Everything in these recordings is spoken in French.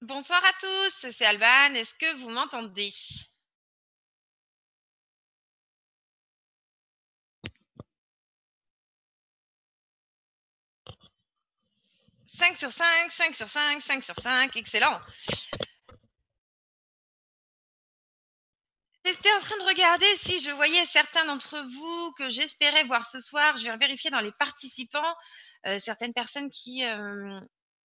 Bonsoir à tous, c'est Alban. Est-ce que vous m'entendez? 5 sur 5, 5 sur 5, 5 sur 5, excellent. J'étais en train de regarder si je voyais certains d'entre vous que j'espérais voir ce soir. Je vais vérifier dans les participants certaines personnes qui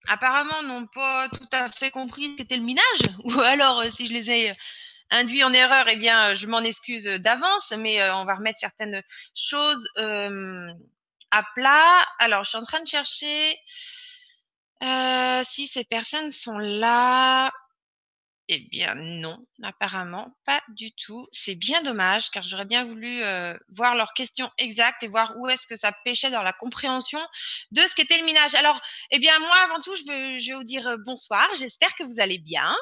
apparemment n'ont pas tout à fait compris ce qu'était le minage. Ou alors, si je les ai induits en erreur, eh bien, je m'en excuse d'avance, mais on va remettre certaines choses à plat. Alors, je suis en train de chercher si ces personnes sont là. Eh bien non, apparemment pas du tout. C'est bien dommage car j'aurais bien voulu voir leurs questions exactes et voir où est-ce que ça pêchait dans la compréhension de ce qu'était le minage. Alors, eh bien moi avant tout, je vais vous dire bonsoir. J'espère que vous allez bien.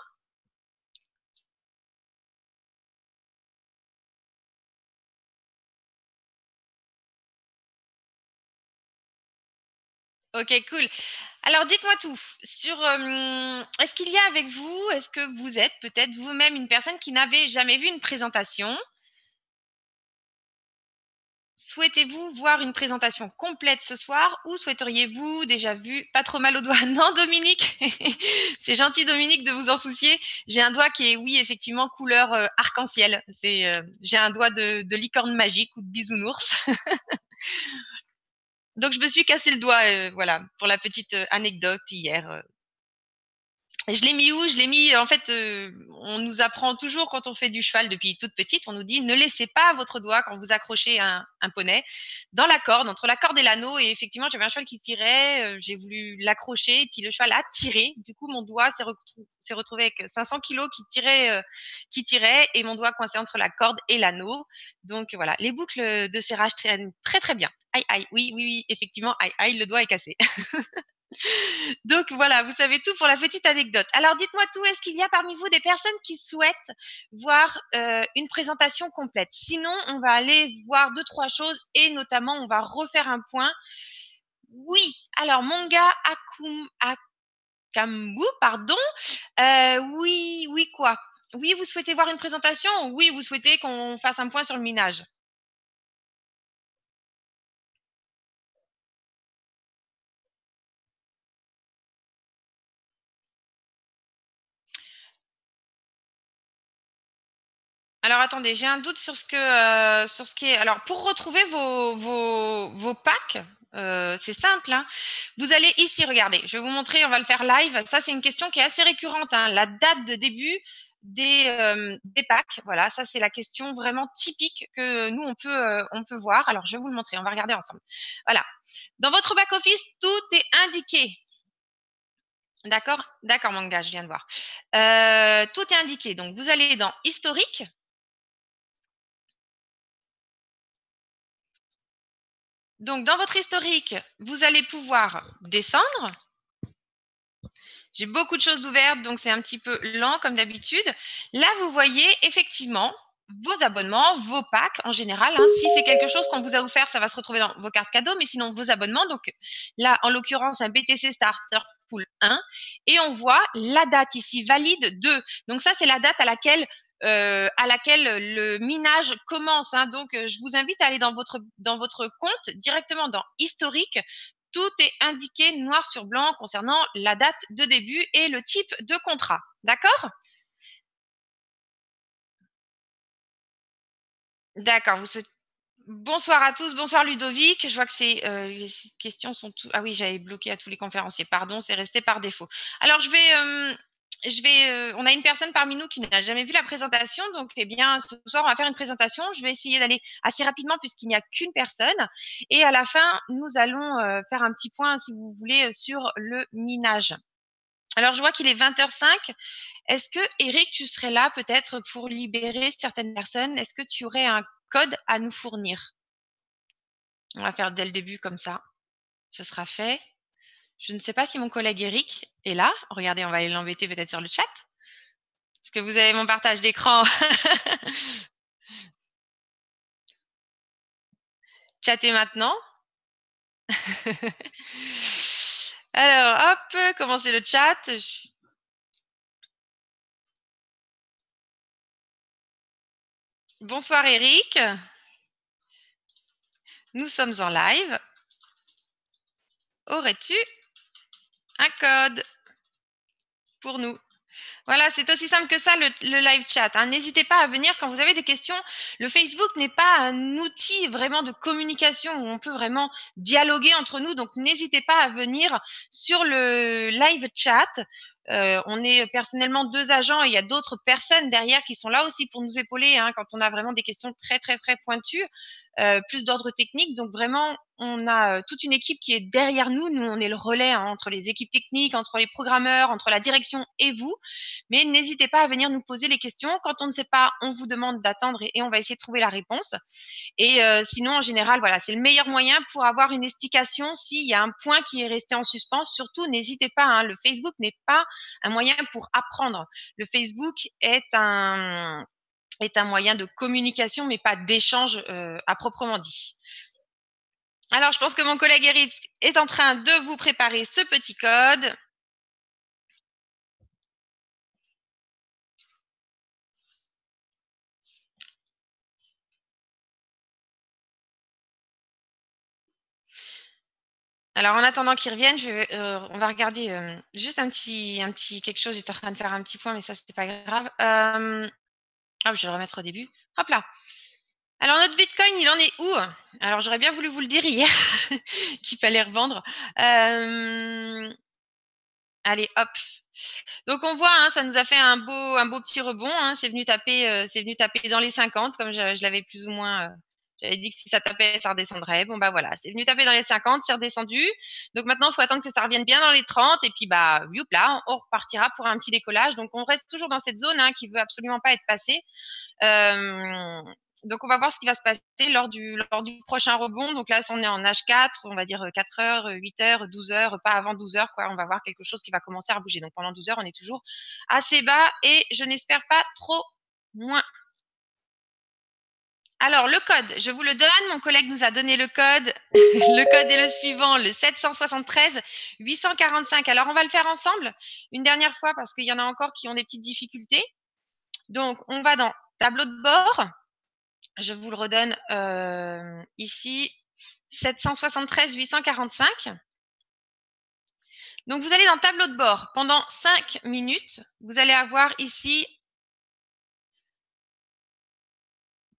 Ok, cool. Alors dites-moi tout. Est-ce qu'il y a avec vous, est-ce que vous êtes peut-être vous-même une personne qui n'avait jamais vu une présentation? Souhaitez-vous voir une présentation complète ce soir ou souhaiteriez-vous déjà vu pas trop mal au doigt? Non, Dominique, c'est gentil Dominique de vous en soucier. J'ai un doigt qui est, oui, effectivement, couleur arc-en-ciel. J'ai un doigt de licorne magique ou de bisounours. Donc je me suis cassé le doigt, voilà, pour la petite anecdote hier. Je l'ai mis où? Je l'ai mis, en fait, on nous apprend toujours quand on fait du cheval depuis toute petite, on nous dit ne laissez pas votre doigt quand vous accrochez un poney dans la corde, entre la corde et l'anneau. Et effectivement, j'avais un cheval qui tirait, j'ai voulu l'accrocher, puis le cheval a tiré. Du coup, mon doigt s'est retrouvé avec 500 kilos qui tirait, et mon doigt coincé entre la corde et l'anneau. Donc voilà, les boucles de serrage traînent très très bien. Aïe aïe, oui oui oui, effectivement, aïe aïe, le doigt est cassé. Donc voilà, vous savez tout pour la petite anecdote. Alors dites-moi tout, est-ce qu'il y a parmi vous des personnes qui souhaitent voir une présentation complète? Sinon, on va aller voir deux, trois choses et notamment, on va refaire un point. Oui, alors Manga Akambu, pardon. Oui, oui quoi? Oui, vous souhaitez voir une présentation? Oui, vous souhaitez qu'on fasse un point sur le minage. Alors attendez, j'ai un doute sur ce qui est. Alors pour retrouver vos packs, c'est simple, hein. Vous allez ici, regardez, je vais vous montrer, on va le faire live. Ça, c'est une question qui est assez récurrente, hein. La date de début des packs. Voilà, ça c'est la question vraiment typique que nous on peut voir. Alors je vais vous le montrer, on va regarder ensemble. Voilà. Dans votre back office, tout est indiqué. D'accord, d'accord, Manga, je viens de voir. Tout est indiqué. Donc vous allez dans historique. Donc, dans votre historique, vous allez pouvoir descendre. J'ai beaucoup de choses ouvertes, donc c'est un petit peu lent comme d'habitude. Là, vous voyez effectivement vos abonnements, vos packs en général, hein. Si c'est quelque chose qu'on vous a offert, ça va se retrouver dans vos cartes cadeaux, mais sinon vos abonnements. Donc là, en l'occurrence, un BTC Starter Pool 1. Et on voit la date ici, valide 2. Donc ça, c'est la date à laquelle le minage commence, hein. Donc, je vous invite à aller dans votre compte directement dans historique. Tout est indiqué noir sur blanc concernant la date de début et le type de contrat. D'accord? D'accord. Vous souhaitez... Bonsoir à tous, bonsoir Ludovic. Je vois que les questions sont tout. Ah oui, j'avais bloqué à tous les conférenciers. Pardon, c'est resté par défaut. Alors on a une personne parmi nous qui n'a jamais vu la présentation, donc eh bien ce soir on va faire une présentation. Je vais essayer d'aller assez rapidement puisqu'il n'y a qu'une personne, et à la fin nous allons faire un petit point, si vous voulez, sur le minage. Alors je vois qu'il est 20h05. Est-ce que Eric, tu serais là peut-être pour libérer certaines personnes? Est-ce que tu aurais un code à nous fournir? On va faire dès le début comme ça. Ce sera fait. Je ne sais pas si mon collègue Eric est là. Regardez, on va aller l'embêter peut-être sur le chat. Est-ce que vous avez mon partage d'écran? Chattez maintenant. Alors, hop, commencez le chat. Bonsoir Eric, nous sommes en live. Aurais-tu un code pour nous? Voilà, c'est aussi simple que ça le live chat, hein. N'hésitez pas à venir quand vous avez des questions. Le Facebook n'est pas un outil vraiment de communication où on peut vraiment dialoguer entre nous. Donc, n'hésitez pas à venir sur le live chat. On est personnellement 2 agents et il y a d'autres personnes derrière qui sont là aussi pour nous épauler, hein, quand on a vraiment des questions très, très, très pointues, plus d'ordre technique. Donc vraiment, on a toute une équipe qui est derrière nous. Nous, on est le relais, hein, entre les équipes techniques, entre les programmeurs, entre la direction et vous. Mais n'hésitez pas à venir nous poser les questions. Quand on ne sait pas, on vous demande d'attendre et on va essayer de trouver la réponse. Et sinon, en général, voilà, c'est le meilleur moyen pour avoir une explication s'il y a un point qui est resté en suspens. Surtout, n'hésitez pas, hein, le Facebook n'est pas un moyen pour apprendre. Le Facebook est un moyen de communication, mais pas d'échange à proprement dit. Alors, je pense que mon collègue Eric est en train de vous préparer ce petit code. Alors, en attendant qu'il revienne, on va regarder juste un petit quelque chose. J'étais en train de faire un petit point, mais ça, c'était pas grave. Je vais le remettre au début. Hop là. Alors, notre Bitcoin, il en est où? Alors, j'aurais bien voulu vous le dire hier qu'il fallait revendre. Allez, hop. Donc, on voit, hein, ça nous a fait un beau petit rebond, hein. C'est venu taper dans les 50, comme je l'avais plus ou moins. J'avais dit que si ça tapait, ça redescendrait. Bon, bah voilà, c'est venu taper dans les 50, c'est redescendu. Donc maintenant, il faut attendre que ça revienne bien dans les 30. Et puis, bah, là, on repartira pour un petit décollage. Donc, on reste toujours dans cette zone, hein, qui veut absolument pas être passée. Donc, on va voir ce qui va se passer lors du prochain rebond. Donc là, si on est en H4, on va dire 4 heures, 8 heures, 12 heures, pas avant 12 heures, quoi. On va voir quelque chose qui va commencer à bouger. Donc, pendant 12 heures, on est toujours assez bas et je n'espère pas trop moins. Alors, le code, je vous le donne. Mon collègue nous a donné le code. Le code est le suivant, le 773 845. Alors, on va le faire ensemble une dernière fois parce qu'il y en a encore qui ont des petites difficultés. Donc, on va dans tableau de bord. Je vous le redonne ici. 773 845. Donc, vous allez dans tableau de bord pendant 5 minutes. Vous allez avoir ici,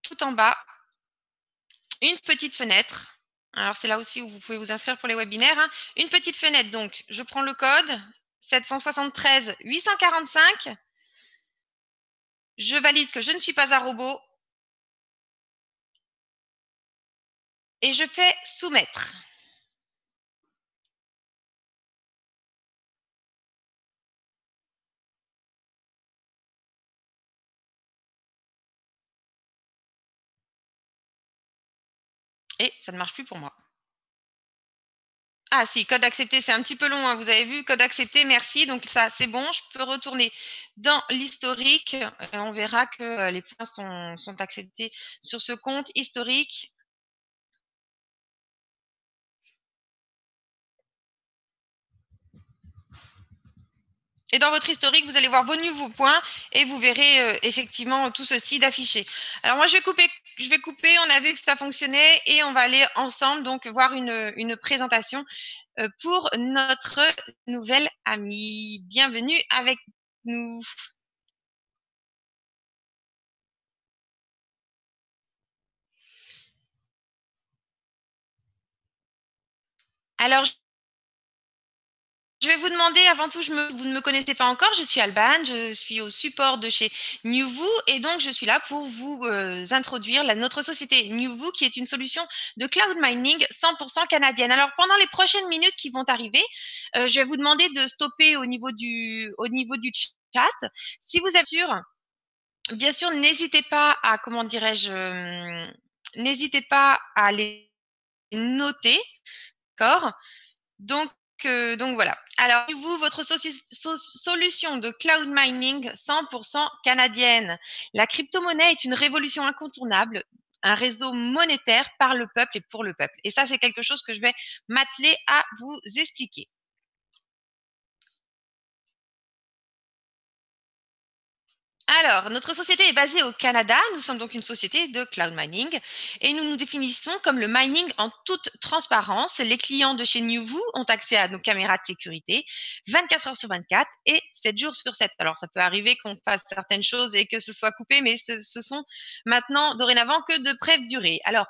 tout en bas, une petite fenêtre. Alors, c'est là aussi où vous pouvez vous inscrire pour les webinaires, hein. Une petite fenêtre, donc, je prends le code 773 845. Je valide que je ne suis pas un robot. Et je fais soumettre. Et ça ne marche plus pour moi. Ah si, code accepté, c'est un petit peu long, hein, vous avez vu, code accepté, merci. Donc ça, c'est bon, je peux retourner dans l'historique. On verra que les points sont acceptés sur ce compte historique. Et dans votre historique, vous allez voir vos nouveaux points et vous verrez effectivement tout ceci d'affiché. Alors moi, je vais couper. On a vu que ça fonctionnait et on va aller ensemble donc voir une présentation pour notre nouvelle amie. Bienvenue avec nous. Alors, je vais vous demander, avant tout, vous ne me connaissez pas encore, je suis Alban, je suis au support de chez NewVoo et donc je suis là pour vous introduire notre société NewVoo qui est une solution de cloud mining 100% canadienne. Alors pendant les prochaines minutes qui vont arriver, je vais vous demander de stopper au niveau du chat. Si vous êtes sûr, bien sûr, n'hésitez pas à, comment dirais-je, n'hésitez pas à les noter, d'accord? Donc voilà. Alors, vous, votre solution de cloud mining 100% canadienne. La crypto-monnaie est une révolution incontournable, un réseau monétaire par le peuple et pour le peuple. Et ça, c'est quelque chose que je vais m'atteler à vous expliquer. Alors, notre société est basée au Canada. Nous sommes donc une société de cloud mining et nous nous définissons comme le mining en toute transparence. Les clients de chez Newvoo ont accès à nos caméras de sécurité 24 heures sur 24 et 7 jours sur 7. Alors, ça peut arriver qu'on fasse certaines choses et que ce soit coupé, mais ce sont maintenant, dorénavant, que de brève durée. Alors,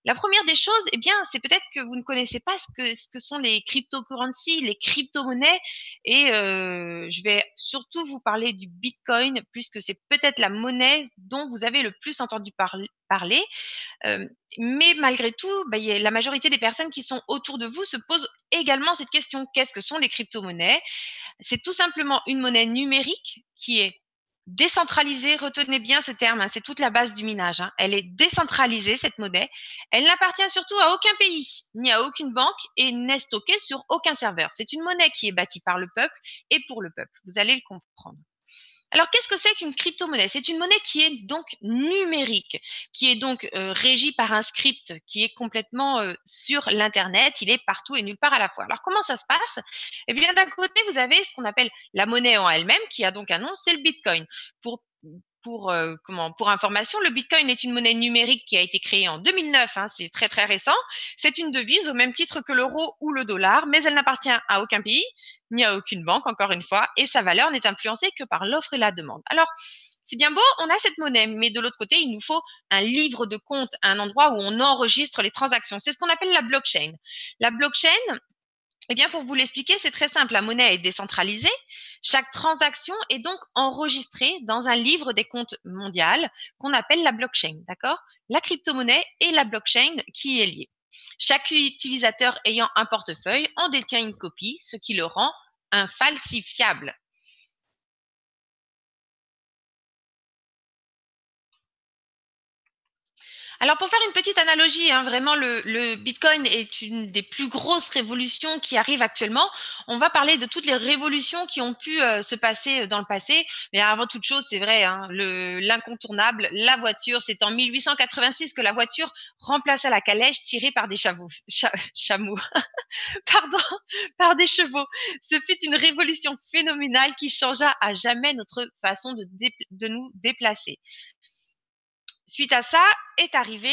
la première des choses, eh bien, c'est peut-être que vous ne connaissez pas ce que sont les cryptocurrencies, les crypto-monnaies. Et je vais surtout vous parler du Bitcoin, puisque c'est peut-être la monnaie dont vous avez le plus entendu parler. Euh, mais malgré tout, bah, la majorité des personnes qui sont autour de vous se posent également cette question. Qu'est-ce que sont les crypto-monnaies? C'est tout simplement une monnaie numérique qui est décentralisée. Retenez bien ce terme, hein, c'est toute la base du minage, hein. Elle est décentralisée, cette monnaie. Elle n'appartient surtout à aucun pays, ni à aucune banque et n'est stockée sur aucun serveur. C'est une monnaie qui est bâtie par le peuple et pour le peuple. Vous allez le comprendre. Alors, qu'est-ce que c'est qu'une crypto-monnaie? C'est une monnaie qui est donc numérique, qui est donc régie par un script qui est complètement sur l'Internet. Il est partout et nulle part à la fois. Alors, comment ça se passe? Eh bien, d'un côté, vous avez ce qu'on appelle la monnaie en elle-même, qui a donc un nom, c'est le Bitcoin. Pour pour information, le Bitcoin est une monnaie numérique qui a été créée en 2009, hein, c'est très très récent. C'est une devise au même titre que l'euro ou le dollar, mais elle n'appartient à aucun pays ni à aucune banque, encore une fois, et sa valeur n'est influencée que par l'offre et la demande. Alors, c'est bien beau, on a cette monnaie, mais de l'autre côté, il nous faut un livre de compte, un endroit où on enregistre les transactions. C'est ce qu'on appelle la blockchain. La blockchain, eh bien, pour vous l'expliquer, c'est très simple. La monnaie est décentralisée. Chaque transaction est donc enregistrée dans un livre des comptes mondial qu'on appelle la blockchain, d'accord? La crypto-monnaie et la blockchain qui est liée. Chaque utilisateur ayant un portefeuille en détient une copie, ce qui le rend infalsifiable. Alors pour faire une petite analogie, hein, vraiment le Bitcoin est une des plus grosses révolutions qui arrivent actuellement. On va parler de toutes les révolutions qui ont pu se passer dans le passé. Mais avant toute chose, c'est vrai, hein, l'incontournable, la voiture. C'est en 1886 que la voiture remplaça la calèche tirée par des chameaux, pardon, par des chevaux. Ce fut une révolution phénoménale qui changea à jamais notre façon de nous déplacer. Suite à ça est arrivé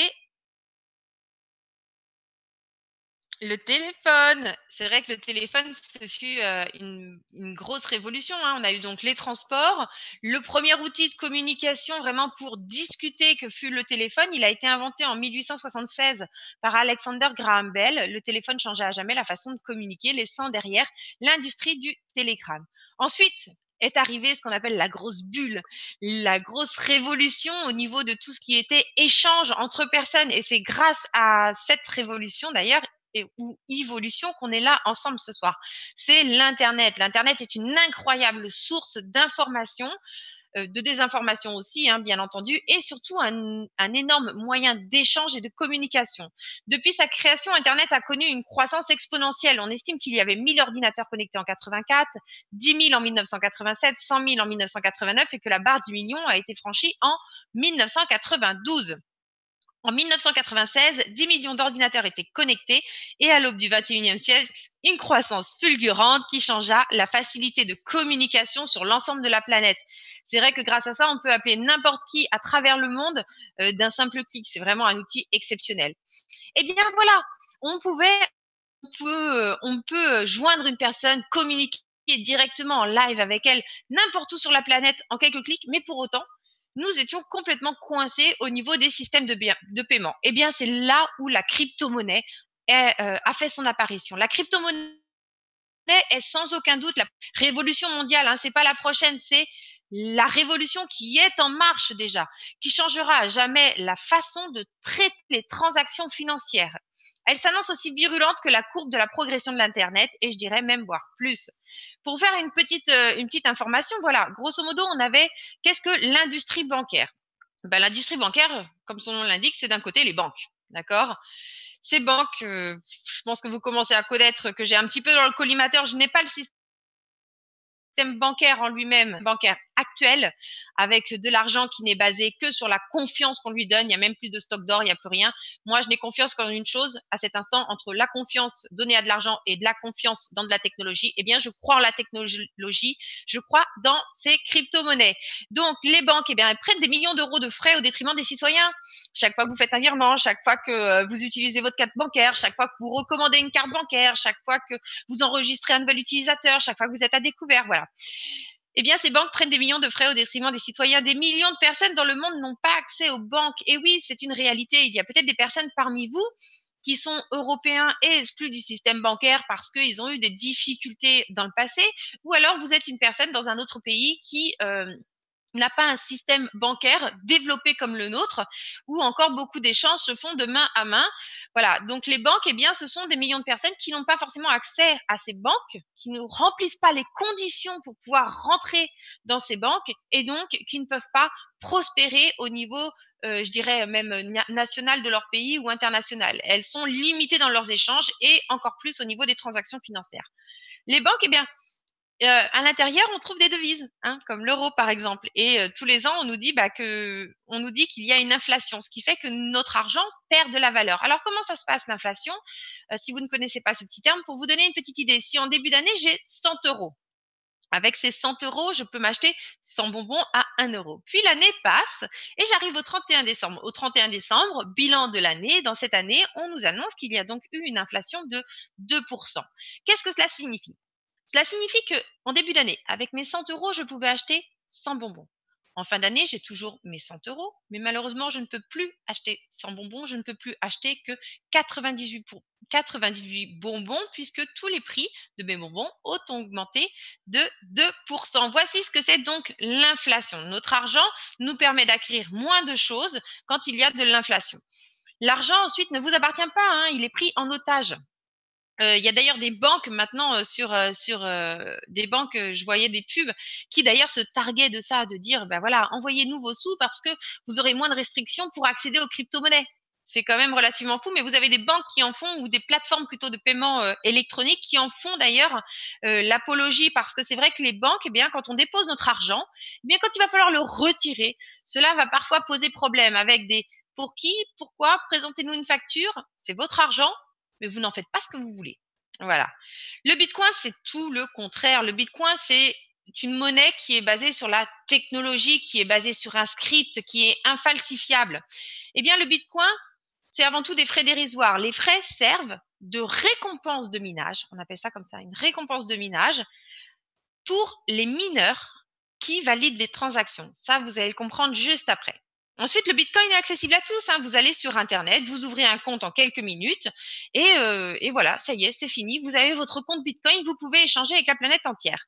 le téléphone. C'est vrai que le téléphone, ce fut une grosse révolution, hein. On a eu donc les transports. Le premier outil de communication vraiment pour discuter que fut le téléphone, il a été inventé en 1876 par Alexander Graham Bell. Le téléphone changea à jamais la façon de communiquer, laissant derrière l'industrie du télégramme. Ensuite, est arrivée ce qu'on appelle la grosse bulle, la grosse révolution au niveau de tout ce qui était échange entre personnes. Et c'est grâce à cette révolution d'ailleurs ou évolution qu'on est là ensemble ce soir. C'est l'Internet. L'Internet est une incroyable source d'informations, de désinformation aussi, hein, bien entendu, et surtout un énorme moyen d'échange et de communication. Depuis sa création, Internet a connu une croissance exponentielle. On estime qu'il y avait 1000 ordinateurs connectés en 84, 10 000 en 1987, 100 000 en 1989 et que la barre du million a été franchie en 1992. En 1996, 10 millions d'ordinateurs étaient connectés et à l'aube du 21e siècle, une croissance fulgurante qui changea la facilité de communication sur l'ensemble de la planète. C'est vrai que grâce à ça, on peut appeler n'importe qui à travers le monde d'un simple clic. C'est vraiment un outil exceptionnel. Eh bien voilà, on peut joindre une personne, communiquer directement en live avec elle n'importe où sur la planète en quelques clics, mais pour autant, nous étions complètement coincés au niveau des systèmes de paiement. Eh bien, c'est là où la crypto-monnaie a fait son apparition. La crypto-monnaie est sans aucun doute la révolution mondiale, hein, c'est pas la prochaine, c'est la révolution qui est en marche déjà, qui changera à jamais la façon de traiter les transactions financières. Elle s'annonce aussi virulente que la courbe de la progression de l'Internet et je dirais même voire plus. Pour faire une petite information, voilà, grosso modo, on avait qu'est-ce que l'industrie bancaire? Ben, l'industrie bancaire, comme son nom l'indique, c'est d'un côté les banques, d'accord? Ces banques, je pense que vous commencez à connaître que j'ai un petit peu dans le collimateur, je n'ai pas le système bancaire en lui-même, bancaire actuel, avec de l'argent qui n'est basé que sur la confiance qu'on lui donne. Il n'y a même plus de stock d'or, il n'y a plus rien. Moi, je n'ai confiance qu'en une chose à cet instant, entre la confiance donnée à de l'argent et de la confiance dans de la technologie. Eh bien, je crois en la technologie, je crois dans ces crypto-monnaies. Donc, les banques, eh bien, elles prennent des millions d'euros de frais au détriment des citoyens. Chaque fois que vous faites un virement, chaque fois que vous utilisez votre carte bancaire, chaque fois que vous recommandez une carte bancaire, chaque fois que vous enregistrez un nouvel utilisateur, chaque fois que vous êtes à découvert, voilà. Eh bien, ces banques prennent des millions de frais au détriment des citoyens. Des millions de personnes dans le monde n'ont pas accès aux banques. Et oui, c'est une réalité. Il y a peut-être des personnes parmi vous qui sont européens et exclus du système bancaire parce qu'ils ont eu des difficultés dans le passé, ou alors vous êtes une personne dans un autre pays qui n'a pas un système bancaire développé comme le nôtre, où encore beaucoup d'échanges se font de main à main. Voilà. Donc, les banques, eh bien, ce sont des millions de personnes qui n'ont pas forcément accès à ces banques, qui ne remplissent pas les conditions pour pouvoir rentrer dans ces banques et donc qui ne peuvent pas prospérer au niveau je dirais même national de leur pays ou international. Elles sont limitées dans leurs échanges et encore plus au niveau des transactions financières. Les banques, eh bien, à l'intérieur, on trouve des devises, hein, comme l'euro par exemple. Et tous les ans, on nous dit qu'il y a une inflation, ce qui fait que notre argent perd de la valeur. Alors comment ça se passe l'inflation? Si vous ne connaissez pas ce petit terme, pour vous donner une petite idée, si en début d'année j'ai 100 euros, avec ces 100 euros, je peux m'acheter 100 bonbons à 1 euro. Puis l'année passe et j'arrive au 31 décembre. Au 31 décembre, bilan de l'année. Dans cette année, on nous annonce qu'il y a donc eu une inflation de 2%. Qu'est-ce que cela signifie? Cela signifie que, en début d'année, avec mes 100 euros, je pouvais acheter 100 bonbons. En fin d'année, j'ai toujours mes 100 euros, mais malheureusement, je ne peux plus acheter 100 bonbons, je ne peux plus acheter que 98 bonbons, puisque tous les prix de mes bonbons ont augmenté de 2%. Voici ce que c'est donc l'inflation. Notre argent nous permet d'acquérir moins de choses quand il y a de l'inflation. L'argent, ensuite, ne vous appartient pas, hein, il est pris en otage. Il y a d'ailleurs des banques maintenant sur des banques, je voyais des pubs qui d'ailleurs se targuaient de ça, de dire ben voilà, envoyez-nous vos sous parce que vous aurez moins de restrictions pour accéder aux crypto-monnaies. C'est quand même relativement fou, mais vous avez des banques qui en font ou des plateformes plutôt de paiement électronique qui en font d'ailleurs l'apologie parce que c'est vrai que les banques, eh bien, quand on dépose notre argent, eh bien, quand il va falloir le retirer, cela va parfois poser problème avec des pour qui, pourquoi, présentez-nous une facture, c'est votre argent mais vous n'en faites pas ce que vous voulez. Voilà. Le Bitcoin, c'est tout le contraire. Le Bitcoin, c'est une monnaie qui est basée sur la technologie, qui est basée sur un script, qui est infalsifiable. Eh bien, le Bitcoin, c'est avant tout des frais dérisoires. Les frais servent de récompense de minage, on appelle ça comme ça, une récompense de minage, pour les mineurs qui valident les transactions. Ça, vous allez le comprendre juste après. Ensuite, le Bitcoin est accessible à tous, hein. Vous allez sur Internet, vous ouvrez un compte en quelques minutes et voilà, ça y est, c'est fini. Vous avez votre compte Bitcoin, vous pouvez échanger avec la planète entière.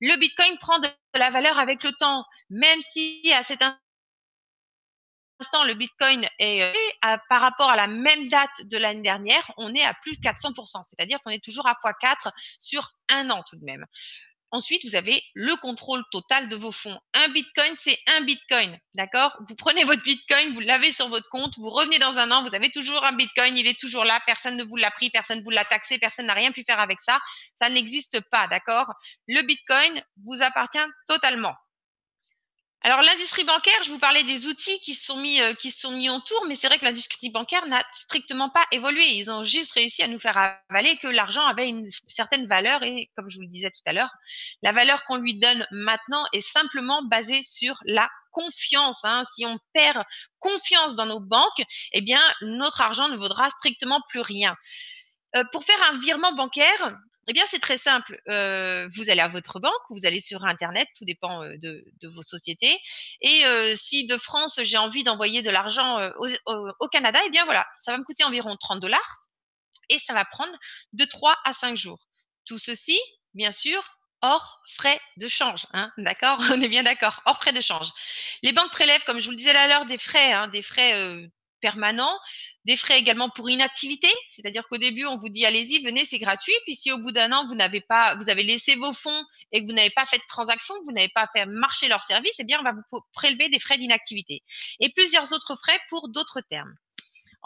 Le Bitcoin prend de la valeur avec le temps, même si à cet instant, le Bitcoin est par rapport à la même date de l'année dernière, on est à plus de 400%, c'est-à-dire qu'on est toujours à x4 sur un an tout de même. Ensuite, vous avez le contrôle total de vos fonds. Un Bitcoin, c'est un Bitcoin, d'accord? Vous prenez votre Bitcoin, vous l'avez sur votre compte, vous revenez dans un an, vous avez toujours un Bitcoin, il est toujours là, personne ne vous l'a pris, personne ne vous l'a taxé, personne n'a rien pu faire avec ça. Ça n'existe pas, d'accord? Le Bitcoin vous appartient totalement. Alors l'industrie bancaire, je vous parlais des outils qui se sont mis autour, mais c'est vrai que l'industrie bancaire n'a strictement pas évolué. Ils ont juste réussi à nous faire avaler que l'argent avait une certaine valeur et, comme je vous le disais tout à l'heure, la valeur qu'on lui donne maintenant est simplement basée sur la confiance. Hein. Si on perd confiance dans nos banques, eh bien notre argent ne vaudra strictement plus rien. Pour faire un virement bancaire, eh bien, c'est très simple. Vous allez à votre banque, vous allez sur Internet, tout dépend de vos sociétés. Et si de France, j'ai envie d'envoyer de l'argent au Canada, eh bien voilà, ça va me coûter environ 30 $ et ça va prendre de 3 à 5 jours. Tout ceci, bien sûr, hors frais de change. Hein, d'accord? On est bien d'accord, hors frais de change. Les banques prélèvent, comme je vous le disais tout à l'heure, des frais permanents, des frais également pour inactivité, c'est-à-dire qu'au début, on vous dit allez-y, venez, c'est gratuit. Puis si au bout d'un an, vous avez laissé vos fonds et que vous n'avez pas fait de transaction, que vous n'avez pas fait marcher leur service, eh bien, on va vous prélever des frais d'inactivité et plusieurs autres frais pour d'autres termes.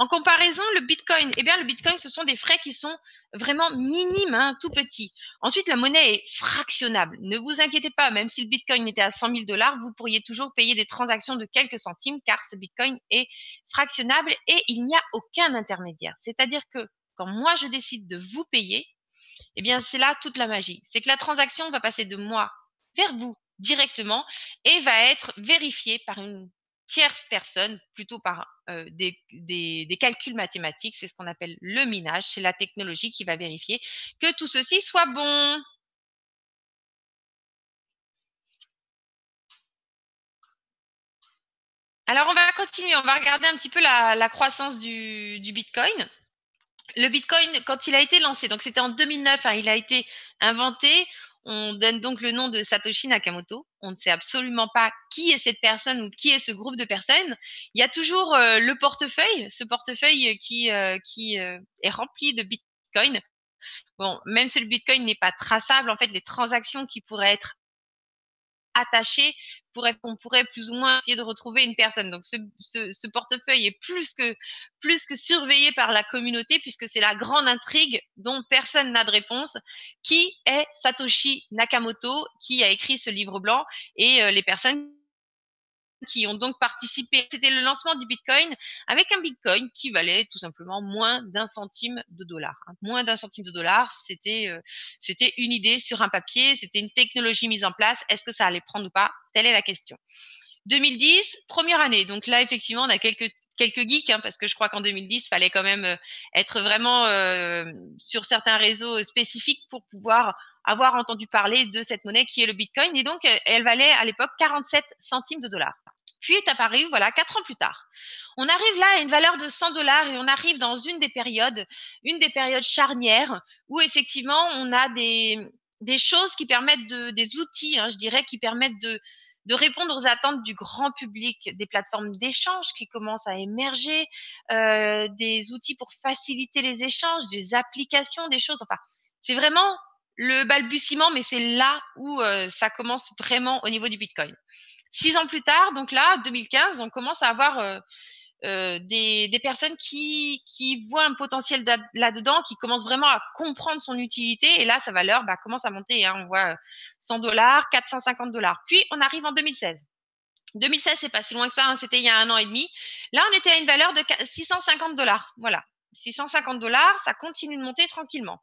En comparaison, le Bitcoin, eh bien, le Bitcoin, ce sont des frais qui sont vraiment minimes, hein, tout petits. Ensuite, la monnaie est fractionnable. Ne vous inquiétez pas, même si le Bitcoin était à 100 000 $, vous pourriez toujours payer des transactions de quelques centimes car ce Bitcoin est fractionnable et il n'y a aucun intermédiaire. C'est-à-dire que quand moi, je décide de vous payer, eh bien, c'est là toute la magie. C'est que la transaction va passer de moi vers vous directement et va être vérifiée par une tierce personne, plutôt par des calculs mathématiques. C'est ce qu'on appelle le minage. C'est la technologie qui va vérifier que tout ceci soit bon. Alors, on va continuer. On va regarder un petit peu la croissance du Bitcoin. Le Bitcoin, quand il a été lancé, donc c'était en 2009, hein, il a été inventé. On donne donc le nom de Satoshi Nakamoto. On ne sait absolument pas qui est cette personne ou qui est ce groupe de personnes. Il y a toujours le portefeuille, ce portefeuille qui est rempli de Bitcoin. Bon, même si le Bitcoin n'est pas traçable, en fait, les transactions qui pourraient être attachées, on pourrait plus ou moins essayer de retrouver une personne. Donc, ce portefeuille est plus que surveillé par la communauté, puisque c'est la grande intrigue dont personne n'a de réponse. Qui est Satoshi Nakamoto, qui a écrit ce livre blanc, et les personnes qui ont donc participé. C'était le lancement du Bitcoin avec un Bitcoin qui valait tout simplement moins d'1 centime de dollar. Moins d'1 centime de dollar, c'était une idée sur un papier, c'était une technologie mise en place. Est-ce que ça allait prendre ou pas? Telle est la question. 2010, première année. Donc là, effectivement, on a quelques geeks, hein, parce que je crois qu'en 2010, il fallait quand même être vraiment sur certains réseaux spécifiques pour pouvoir avoir entendu parler de cette monnaie qui est le Bitcoin. Et donc, elle valait à l'époque 47 centimes de dollar. Puis est apparu, voilà, 4 ans plus tard. On arrive là à une valeur de 100 $ et on arrive dans une des périodes charnières où effectivement on a des choses qui permettent des outils, hein, je dirais, qui permettent de répondre aux attentes du grand public, des plateformes d'échange qui commencent à émerger, des outils pour faciliter les échanges, des applications, des choses. Enfin, c'est vraiment le balbutiement, mais c'est là où ça commence vraiment au niveau du Bitcoin. 6 ans plus tard, donc là, 2015, on commence à avoir des personnes qui voient un potentiel là-dedans, qui commencent vraiment à comprendre son utilité. Et là, sa valeur commence à monter. Hein. On voit 100 $, 450 $. Puis, on arrive en 2016. 2016, c'est pas si loin que ça. Hein. C'était il y a 1 an et demi. Là, on était à une valeur de 650 $. Voilà. 650 $, ça continue de monter tranquillement.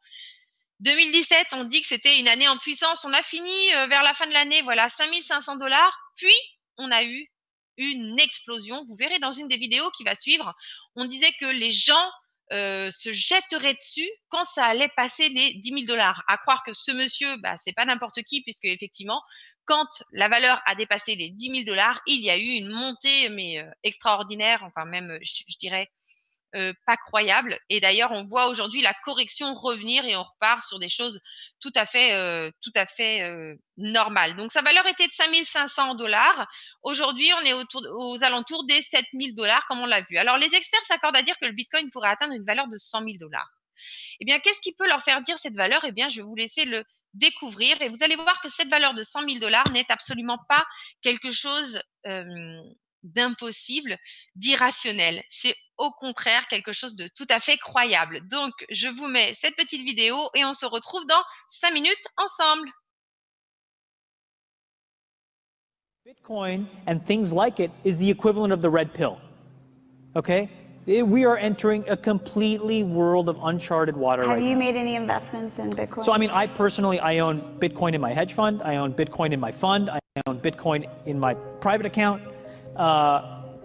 2017, on dit que c'était une année en puissance. On a fini vers la fin de l'année, voilà, 5500 $. Puis, on a eu une explosion. Vous verrez dans une des vidéos qui va suivre, on disait que les gens se jetteraient dessus quand ça allait passer les 10 000 $. À croire que ce monsieur, c'est pas n'importe qui, puisque effectivement, quand la valeur a dépassé les 10 000 $, il y a eu une montée mais extraordinaire, enfin même, je dirais, pas croyable. Et d'ailleurs, on voit aujourd'hui la correction revenir et on repart sur des choses tout à fait normales. Donc, sa valeur était de 5500 $. Aujourd'hui, on est aux alentours des 7000 $, comme on l'a vu. Alors, les experts s'accordent à dire que le Bitcoin pourrait atteindre une valeur de 100 000 $. Eh bien, qu'est-ce qui peut leur faire dire cette valeur? Eh bien, je vais vous laisser le découvrir et vous allez voir que cette valeur de 100 000 $ n'est absolument pas quelque chose d'impossible, d'irrationnel. C'est au contraire quelque chose de tout à fait croyable. Donc, je vous mets cette petite vidéo et on se retrouve dans 5 minutes ensemble. Bitcoin and things like it is the equivalent of the red pill. Okay? We are entering a completely world of uncharted water right now. Have you made any investments in Bitcoin? So, I mean, I personally own Bitcoin in my hedge fund. I own Bitcoin in my fund. I own Bitcoin in my private account.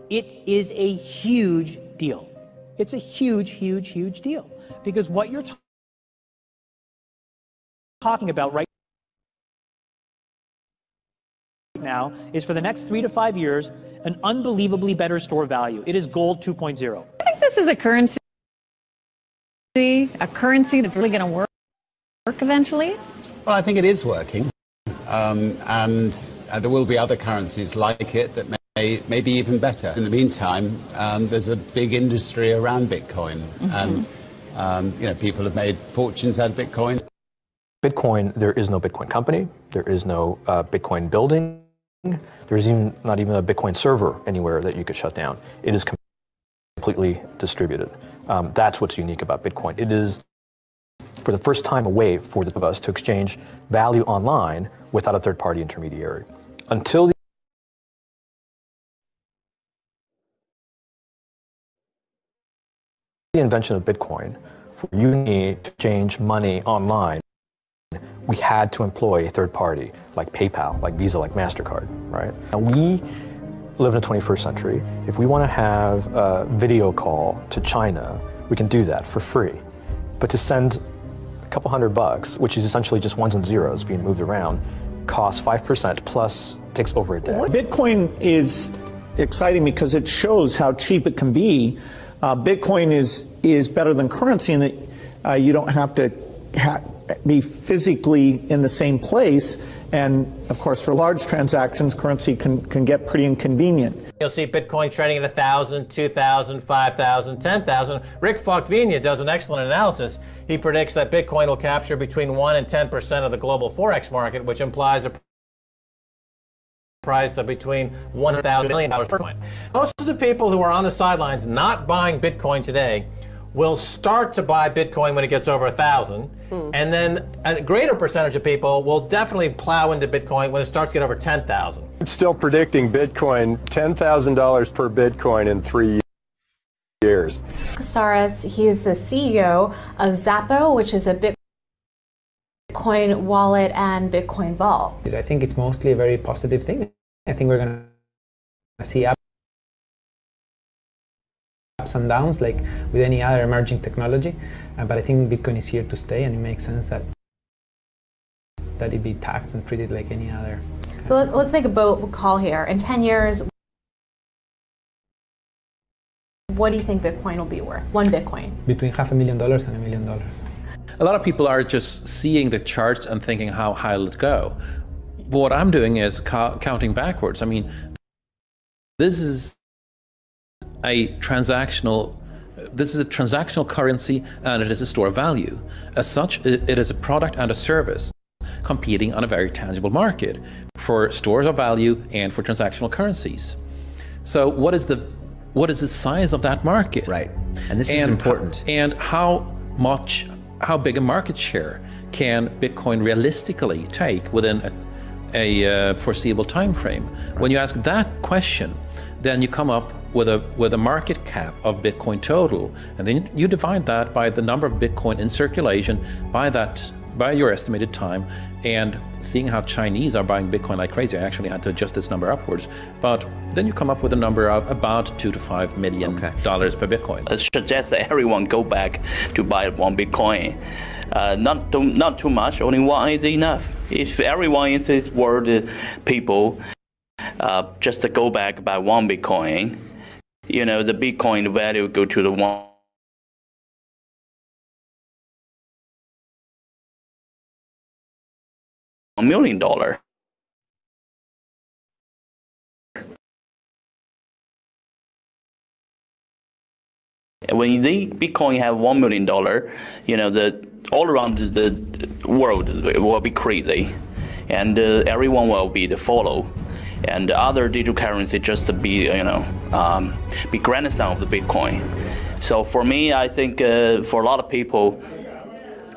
It is a huge deal. It's a huge, huge, huge deal. Because what you're talking about right now is, for the next 3 to 5 years, an unbelievably better store value. It is gold 2.0. I think this is a currency that's really going to work eventually. Well, I think it is working. And there will be other currencies like it that may be even better. In the meantime, there's a big industry around Bitcoin. And people have made fortunes out of Bitcoin. Bitcoin, there is no Bitcoin company. There is no Bitcoin building. There's not even a Bitcoin server anywhere that you could shut down. It is completely distributed. That's what's unique about Bitcoin. It is, for the first time, a way for the of us to exchange value online without a third-party intermediary. Until the invention of Bitcoin, for you need to exchange money online, we had to employ a third party like PayPal, like Visa, like MasterCard, right? Now we live in the 21st century. If we want to have a video call to China, we can do that for free. But to send a couple $100, which is essentially just ones and zeros being moved around, costs 5% plus takes over a day. Bitcoin is exciting because it shows how cheap it can be. Bitcoin is better than currency in that you don't have to be physically in the same place. And of course, for large transactions, currency can get pretty inconvenient. You'll see Bitcoin trading at 1,000, 2,000, 5,000, 10,000. Rick Falkvinia does an excellent analysis. He predicts that Bitcoin will capture between 1 and 10% of the global Forex market, which implies a price of between $1,000 million per coin. Most of the people who are on the sidelines not buying Bitcoin today will start to buy Bitcoin when it gets over 1,000, and then a greater percentage of people will definitely plow into Bitcoin when it starts to get over 10,000. It's still predicting Bitcoin $10,000 per Bitcoin in 3 years. Casares, he is the CEO of Zappo, which is a Bitcoin wallet and Bitcoin vault. I think it's mostly a very positive thing. I think we're going to see ups and downs like with any other emerging technology, but I think Bitcoin is here to stay, and it makes sense that it be taxed and treated like any other. So let's make a bold call here. In 10 years, what do you think Bitcoin will be worth? One Bitcoin? Between $500,000 and $1 million. A lot of people are just seeing the charts and thinking, how high will it go? But what I'm doing is counting backwards. I mean, this is a transactional currency, and it is a store of value. As such, it is a product and a service competing on a very tangible market for stores of value and for transactional currencies. So what is the size of that market? Right, and this is important. And how big a market share can Bitcoin realistically take within a foreseeable time frame? When you ask that question, then you come up with a market cap of Bitcoin total, and then you divide that by the number of Bitcoin in circulation by your estimated time, and seeing how Chinese are buying Bitcoin like crazy. I actually had to adjust this number upwards, but then you come up with a number of about $2 to $5 million per Bitcoin. I suggest that everyone go back to buy one Bitcoin. Not too much, only one is enough. If everyone in this world, people, just to go back by one Bitcoin, you know, the Bitcoin value go to the $1 million. When the Bitcoin have $1 million, you know, all around the world will be crazy, and everyone will be the follow, and the other digital currency just to be, you know, be grandson of the Bitcoin. So for me, I think for a lot of people,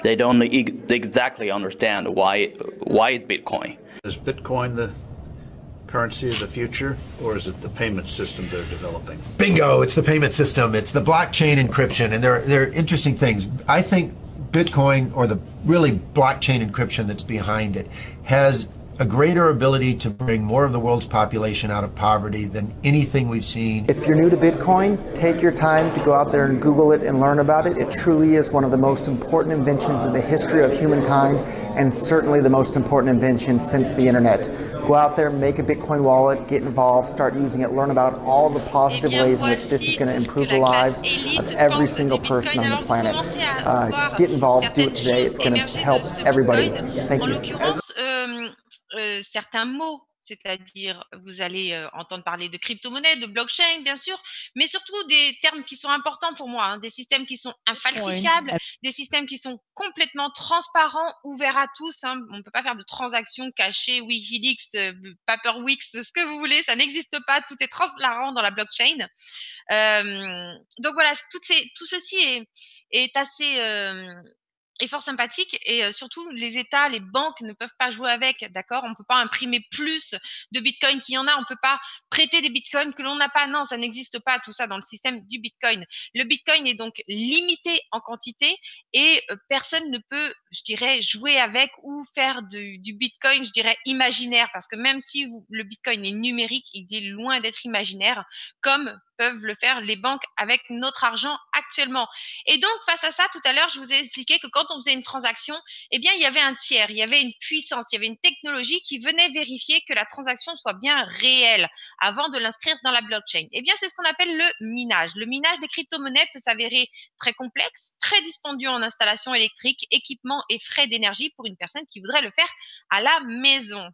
they don't exactly understand why it's Bitcoin. Is Bitcoin the currency of the future, or is it the payment system they're developing? Bingo! It's the payment system. It's the blockchain encryption, and they're interesting things. I think Bitcoin, or the really blockchain encryption that's behind it, has a greater ability to bring more of the world's population out of poverty than anything we've seen. If you're new to Bitcoin, take your time to go out there and Google it and learn about it. It truly is one of the most important inventions in the history of humankind, and certainly the most important invention since the internet. Go out there, make a Bitcoin wallet, get involved, start using it, learn about all the positive ways in which this is going to improve the lives of every single person on the planet. Get involved, do it today. It's going to help everybody. Thank you. Certains mots c'est-à-dire vous allez entendre parler de crypto-monnaie, de blockchain, bien sûr, mais surtout des termes qui sont importants pour moi, hein, des systèmes qui sont infalsifiables, des systèmes qui sont complètement transparents, ouverts à tous. Hein. On ne peut pas faire de transactions cachées, Wikileaks, Paperwix, ce que vous voulez, ça n'existe pas, tout est transparent dans la blockchain. Donc voilà, tout ceci est assez est fort sympathique et surtout les États, les banques ne peuvent pas jouer avec, d'accord? On ne peut pas imprimer plus de Bitcoin qu'il y en a, on ne peut pas prêter des Bitcoins que l'on n'a pas. Non, ça n'existe pas tout ça dans le système du Bitcoin. Le Bitcoin est donc limité en quantité et personne ne peut, je dirais, jouer avec ou faire du Bitcoin, je dirais, imaginaire parce que même si le Bitcoin est numérique, il est loin d'être imaginaire comme peuvent le faire les banques avec notre argent actuellement. Et donc, face à ça, tout à l'heure, je vous ai expliqué que quand on faisait une transaction, eh bien, il y avait un tiers, il y avait une puissance, il y avait une technologie qui venait vérifier que la transaction soit bien réelle avant de l'inscrire dans la blockchain. Eh bien, c'est ce qu'on appelle le minage. Le minage des crypto-monnaies peut s'avérer très complexe, très dispendieux en installation électrique, équipement et frais d'énergie pour une personne qui voudrait le faire à la maison.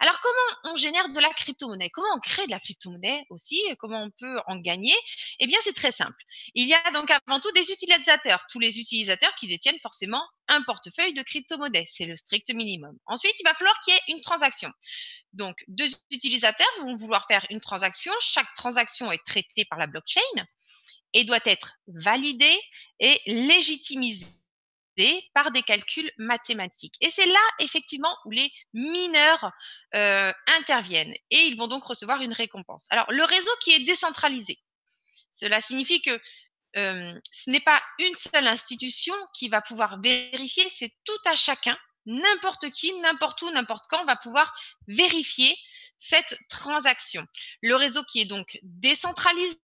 Alors, comment on génère de la crypto-monnaie? Comment on crée de la crypto-monnaie aussi? Comment on peut en gagner? Eh bien, c'est très simple. Il y a donc avant tout des utilisateurs. Tous les utilisateurs qui détiennent forcément un portefeuille de crypto-monnaie. C'est le strict minimum. Ensuite, il va falloir qu'il y ait une transaction. Donc, deux utilisateurs vont vouloir faire une transaction. Chaque transaction est traitée par la blockchain et doit être validée et légitimisée par des calculs mathématiques. Et c'est là, effectivement, où les mineurs interviennent et ils vont donc recevoir une récompense. Alors, le réseau qui est décentralisé, cela signifie que ce n'est pas une seule institution qui va pouvoir vérifier, c'est tout à chacun, n'importe qui, n'importe où, n'importe quand, va pouvoir vérifier cette transaction. Le réseau qui est donc décentralisé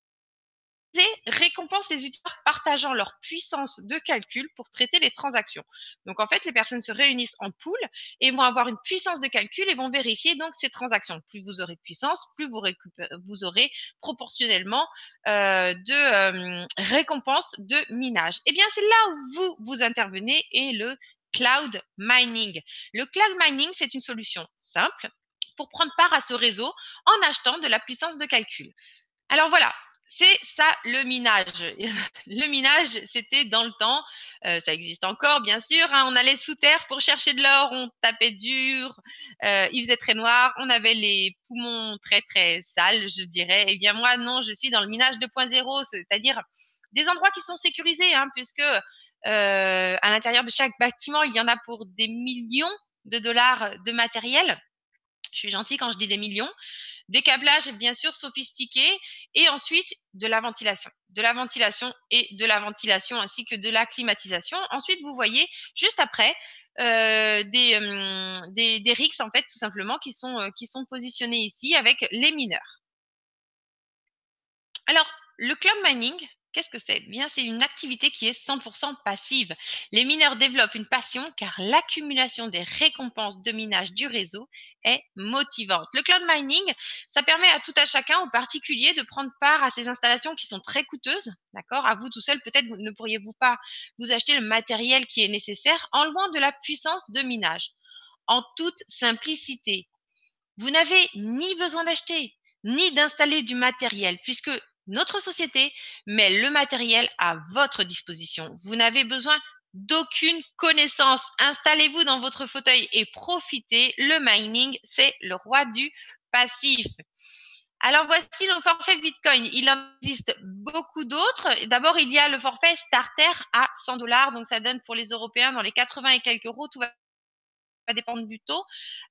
récompense les utilisateurs partageant leur puissance de calcul pour traiter les transactions. Donc en fait, les personnes se réunissent en pool et vont avoir une puissance de calcul et vont vérifier donc ces transactions. Plus vous aurez de puissance, plus vous aurez proportionnellement de récompenses de minage. Eh bien, c'est là où vous intervenez et le cloud mining. Le cloud mining, c'est une solution simple pour prendre part à ce réseau en achetant de la puissance de calcul. Alors voilà, c'est ça le minage. Le minage, c'était dans le temps, ça existe encore bien sûr, hein, on allait sous terre pour chercher de l'or, on tapait dur, il faisait très noir, on avait les poumons très très sales, je dirais. Eh bien moi non, je suis dans le minage 2.0, c'est-à-dire des endroits qui sont sécurisés, hein, puisque à l'intérieur de chaque bâtiment, il y en a pour des millions de dollars de matériel. Je suis gentille quand je dis des millions. Des câblages bien sûr sophistiqués et ensuite de la ventilation et de la ventilation ainsi que de la climatisation. Ensuite, vous voyez juste après des rigs en fait tout simplement qui sont positionnés ici avec les mineurs. Alors, le cloud mining, qu'est-ce que c'est? Bien, c'est une activité qui est 100% passive. Les mineurs développent une passion car l'accumulation des récompenses de minage du réseau est motivante. Le cloud mining, ça permet à tout à chacun, aux particuliers, de prendre part à ces installations qui sont très coûteuses. D'accord? À vous tout seul, peut-être ne pourriez-vous pas vous acheter le matériel qui est nécessaire en louant de la puissance de minage. En toute simplicité, vous n'avez ni besoin d'acheter, ni d'installer du matériel, puisque notre société met le matériel à votre disposition. Vous n'avez besoin d'aucune connaissance. Installez-vous dans votre fauteuil et profitez. Le mining, c'est le roi du passif. Alors, voici le forfait Bitcoin. Il en existe beaucoup d'autres. D'abord, il y a le forfait starter à 100 $. Donc, ça donne pour les Européens dans les 80 et quelques euros. Tout va dépendre du taux.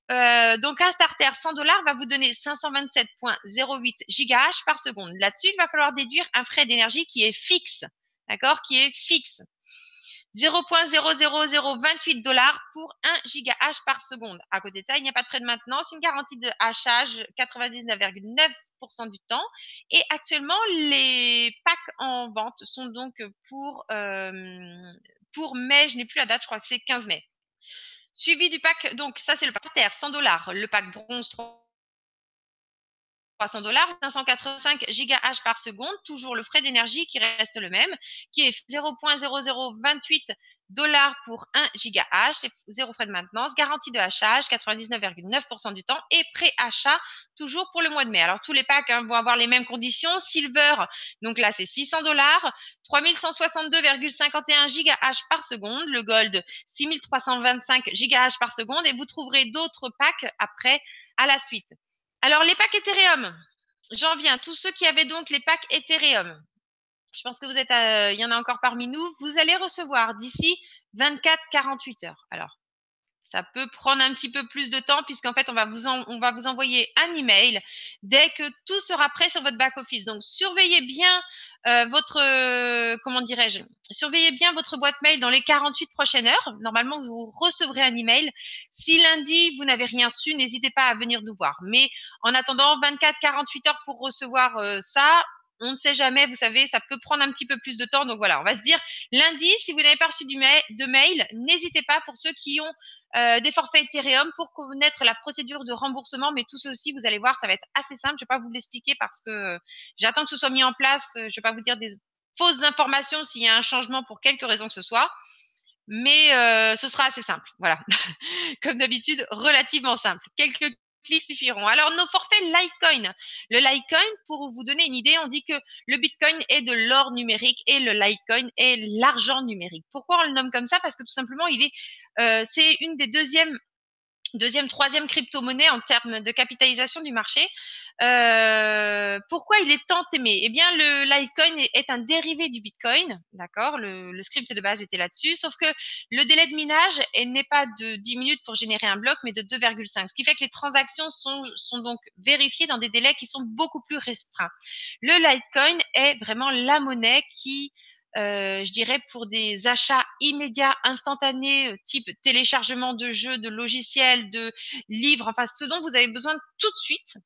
Donc, un starter 100 $ va vous donner 527,08 gigahash par seconde. Là-dessus, il va falloir déduire un frais d'énergie qui est fixe. D'accord? Qui est fixe. 0,00028 $ pour 1 gigahash par seconde. À côté de ça, il n'y a pas de frais de maintenance, une garantie de hachage 99,9% du temps. Et actuellement, les packs en vente sont donc pour mai, je n'ai plus la date, je crois que c'est 15 mai. Suivi du pack, donc ça c'est le pack terre, 100 $, le pack bronze $, 585 GHz par seconde, toujours le frais d'énergie qui reste le même, qui est 0,0028 $ pour 1 GHz, zéro frais de maintenance, garantie de hachage 99,9% du temps et pré-achat toujours pour le mois de mai. Alors tous les packs vont avoir les mêmes conditions. Silver, donc là c'est 600 $, 3162,51 GHz par seconde, le Gold 6325 GHz par seconde et vous trouverez d'autres packs après à la suite. Alors les packs Ethereum, j'en viens, tous ceux qui avaient donc les packs Ethereum. Je pense que vous êtes, il y en a encore parmi nous. Vous allez recevoir d'ici 24-48 heures. Alors, ça peut prendre un petit peu plus de temps puisqu'en fait, on va vous envoyer un email dès que tout sera prêt sur votre back-office. Donc, surveillez bien surveillez bien votre boîte mail dans les 48 prochaines heures. Normalement, vous recevrez un email. Si lundi, vous n'avez rien su, n'hésitez pas à venir nous voir. Mais en attendant 24-48 heures pour recevoir ça, on ne sait jamais, vous savez, ça peut prendre un petit peu plus de temps. Donc voilà, on va se dire lundi, si vous n'avez pas reçu de mail, n'hésitez pas pour ceux qui ont des forfaits Ethereum pour connaître la procédure de remboursement. Mais tout ceci, vous allez voir, ça va être assez simple. Je ne vais pas vous l'expliquer parce que j'attends que ce soit mis en place. Je ne vais pas vous dire des fausses informations s'il y a un changement pour quelque raison que ce soit. Mais ce sera assez simple. Voilà, comme d'habitude, relativement simple. Quelques clics suffiront. Alors, nos forfaits Litecoin. Le Litecoin, pour vous donner une idée, on dit que le Bitcoin est de l'or numérique et le Litecoin est l'argent numérique. Pourquoi on le nomme comme ça? Parce que tout simplement, c'est une des troisième crypto-monnaie en termes de capitalisation du marché. Pourquoi il est tant aimé? Eh bien, le Litecoin est un dérivé du Bitcoin, d'accord? Le script de base était là-dessus, sauf que le délai de minage n'est pas de 10 minutes pour générer un bloc, mais de 2,5, ce qui fait que les transactions sont donc vérifiées dans des délais qui sont beaucoup plus restreints. Le Litecoin est vraiment la monnaie qui je dirais pour des achats immédiats, instantanés, type téléchargement de jeux, de logiciels, de livres, enfin ce dont vous avez besoin tout de suite,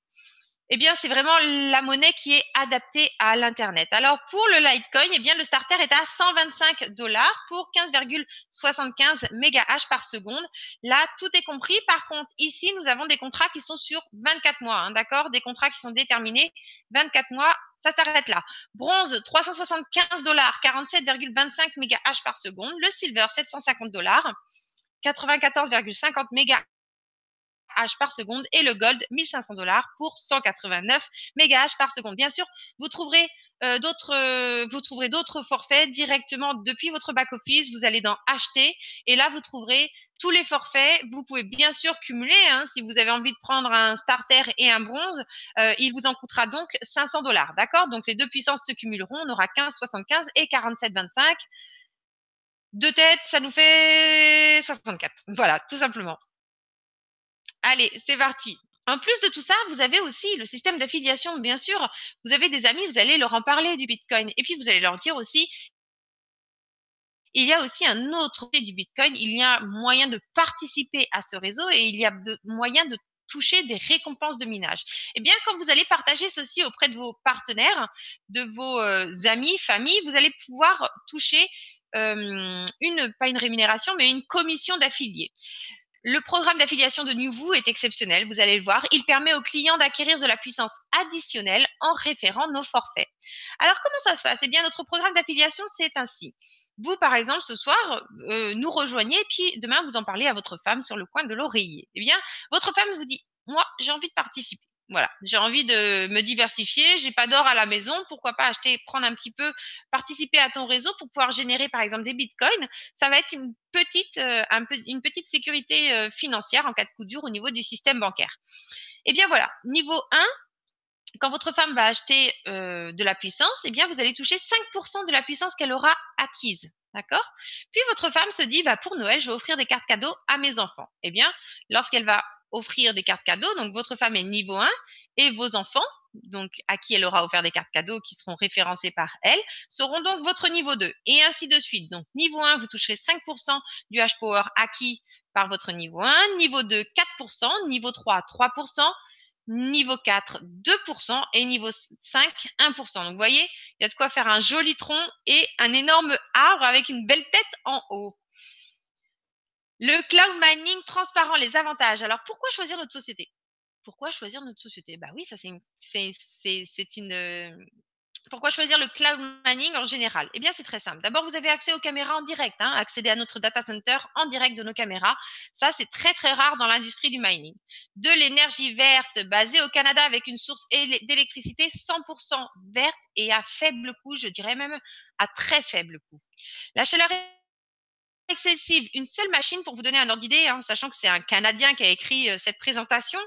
eh bien c'est vraiment la monnaie qui est adaptée à l'internet. Alors pour le Litecoin, eh bien le starter est à 125 $ pour 15,75 MHz par seconde. Là, tout est compris. Par contre, ici, nous avons des contrats qui sont sur 24 mois, d'accord? Des contrats qui sont déterminés 24 mois. Ça s'arrête là. Bronze, 375 $, 47,25 MHz par seconde. Le silver, 750 $, 94,50 MHz par seconde. Et le gold, 1500 $ pour 189 MHz par seconde. Bien sûr, vous trouverez d'autres forfaits directement depuis votre back-office. Vous allez dans acheter et là, vous trouverez tous les forfaits. Vous pouvez bien sûr cumuler. Si vous avez envie de prendre un starter et un bronze, il vous en coûtera donc 500 $. D'accord? Donc, les deux puissances se cumuleront. On aura 15,75 et 47,25. Deux têtes, ça nous fait 64. Voilà, tout simplement. Allez, c'est parti. En plus de tout ça, vous avez aussi le système d'affiliation, bien sûr. Vous avez des amis, vous allez leur en parler du Bitcoin. Et puis, vous allez leur dire aussi, il y a aussi un autre côté du Bitcoin. Il y a moyen de participer à ce réseau et il y a moyen de toucher des récompenses de minage. Eh bien, quand vous allez partager ceci auprès de vos partenaires, de vos amis, familles, vous allez pouvoir toucher pas une rémunération, mais une commission d'affiliés. Le programme d'affiliation de NewVoo est exceptionnel, vous allez le voir. Il permet aux clients d'acquérir de la puissance additionnelle en référant nos forfaits. Alors, comment ça se passe? Eh bien, notre programme d'affiliation, c'est ainsi. Vous, par exemple, ce soir, nous rejoignez, puis demain, vous en parlez à votre femme sur le coin de l'oreiller. Eh bien, votre femme vous dit, moi, j'ai envie de participer. Voilà, j'ai envie de me diversifier, j'ai pas d'or à la maison, pourquoi pas prendre un petit peu, participer à ton réseau pour pouvoir générer par exemple des bitcoins. Ça va être une petite sécurité financière en cas de coup dur au niveau du système bancaire. Et bien voilà, niveau 1, quand votre femme va acheter de la puissance, eh bien vous allez toucher 5% de la puissance qu'elle aura acquise. D'accord? Puis votre femme se dit, pour Noël, je vais offrir des cartes cadeaux à mes enfants. Eh bien, lorsqu'elle va offrir des cartes cadeaux, donc votre femme est niveau 1 et vos enfants, donc à qui elle aura offert des cartes cadeaux qui seront référencées par elle, seront donc votre niveau 2 et ainsi de suite. Donc niveau 1, vous toucherez 5% du hash-power acquis par votre niveau 1, niveau 2, 4%, niveau 3, 3%, niveau 4, 2% et niveau 5, 1%. Donc vous voyez, il y a de quoi faire un joli tronc et un énorme arbre avec une belle tête en haut. Le cloud mining transparent, les avantages. Alors, pourquoi choisir notre société? pourquoi choisir notre société? Bah oui, ça pourquoi choisir le cloud mining en général? Eh bien, c'est très simple. D'abord, vous avez accès aux caméras en direct, hein, accéder à notre data center en direct de nos caméras. Ça, c'est très, très rare dans l'industrie du mining. De l'énergie verte basée au Canada avec une source d'électricité 100% verte et à faible coût, je dirais même à très faible coût. La chaleur excessive, une seule machine pour vous donner un ordre d'idée, hein, sachant que c'est un Canadien qui a écrit cette présentation.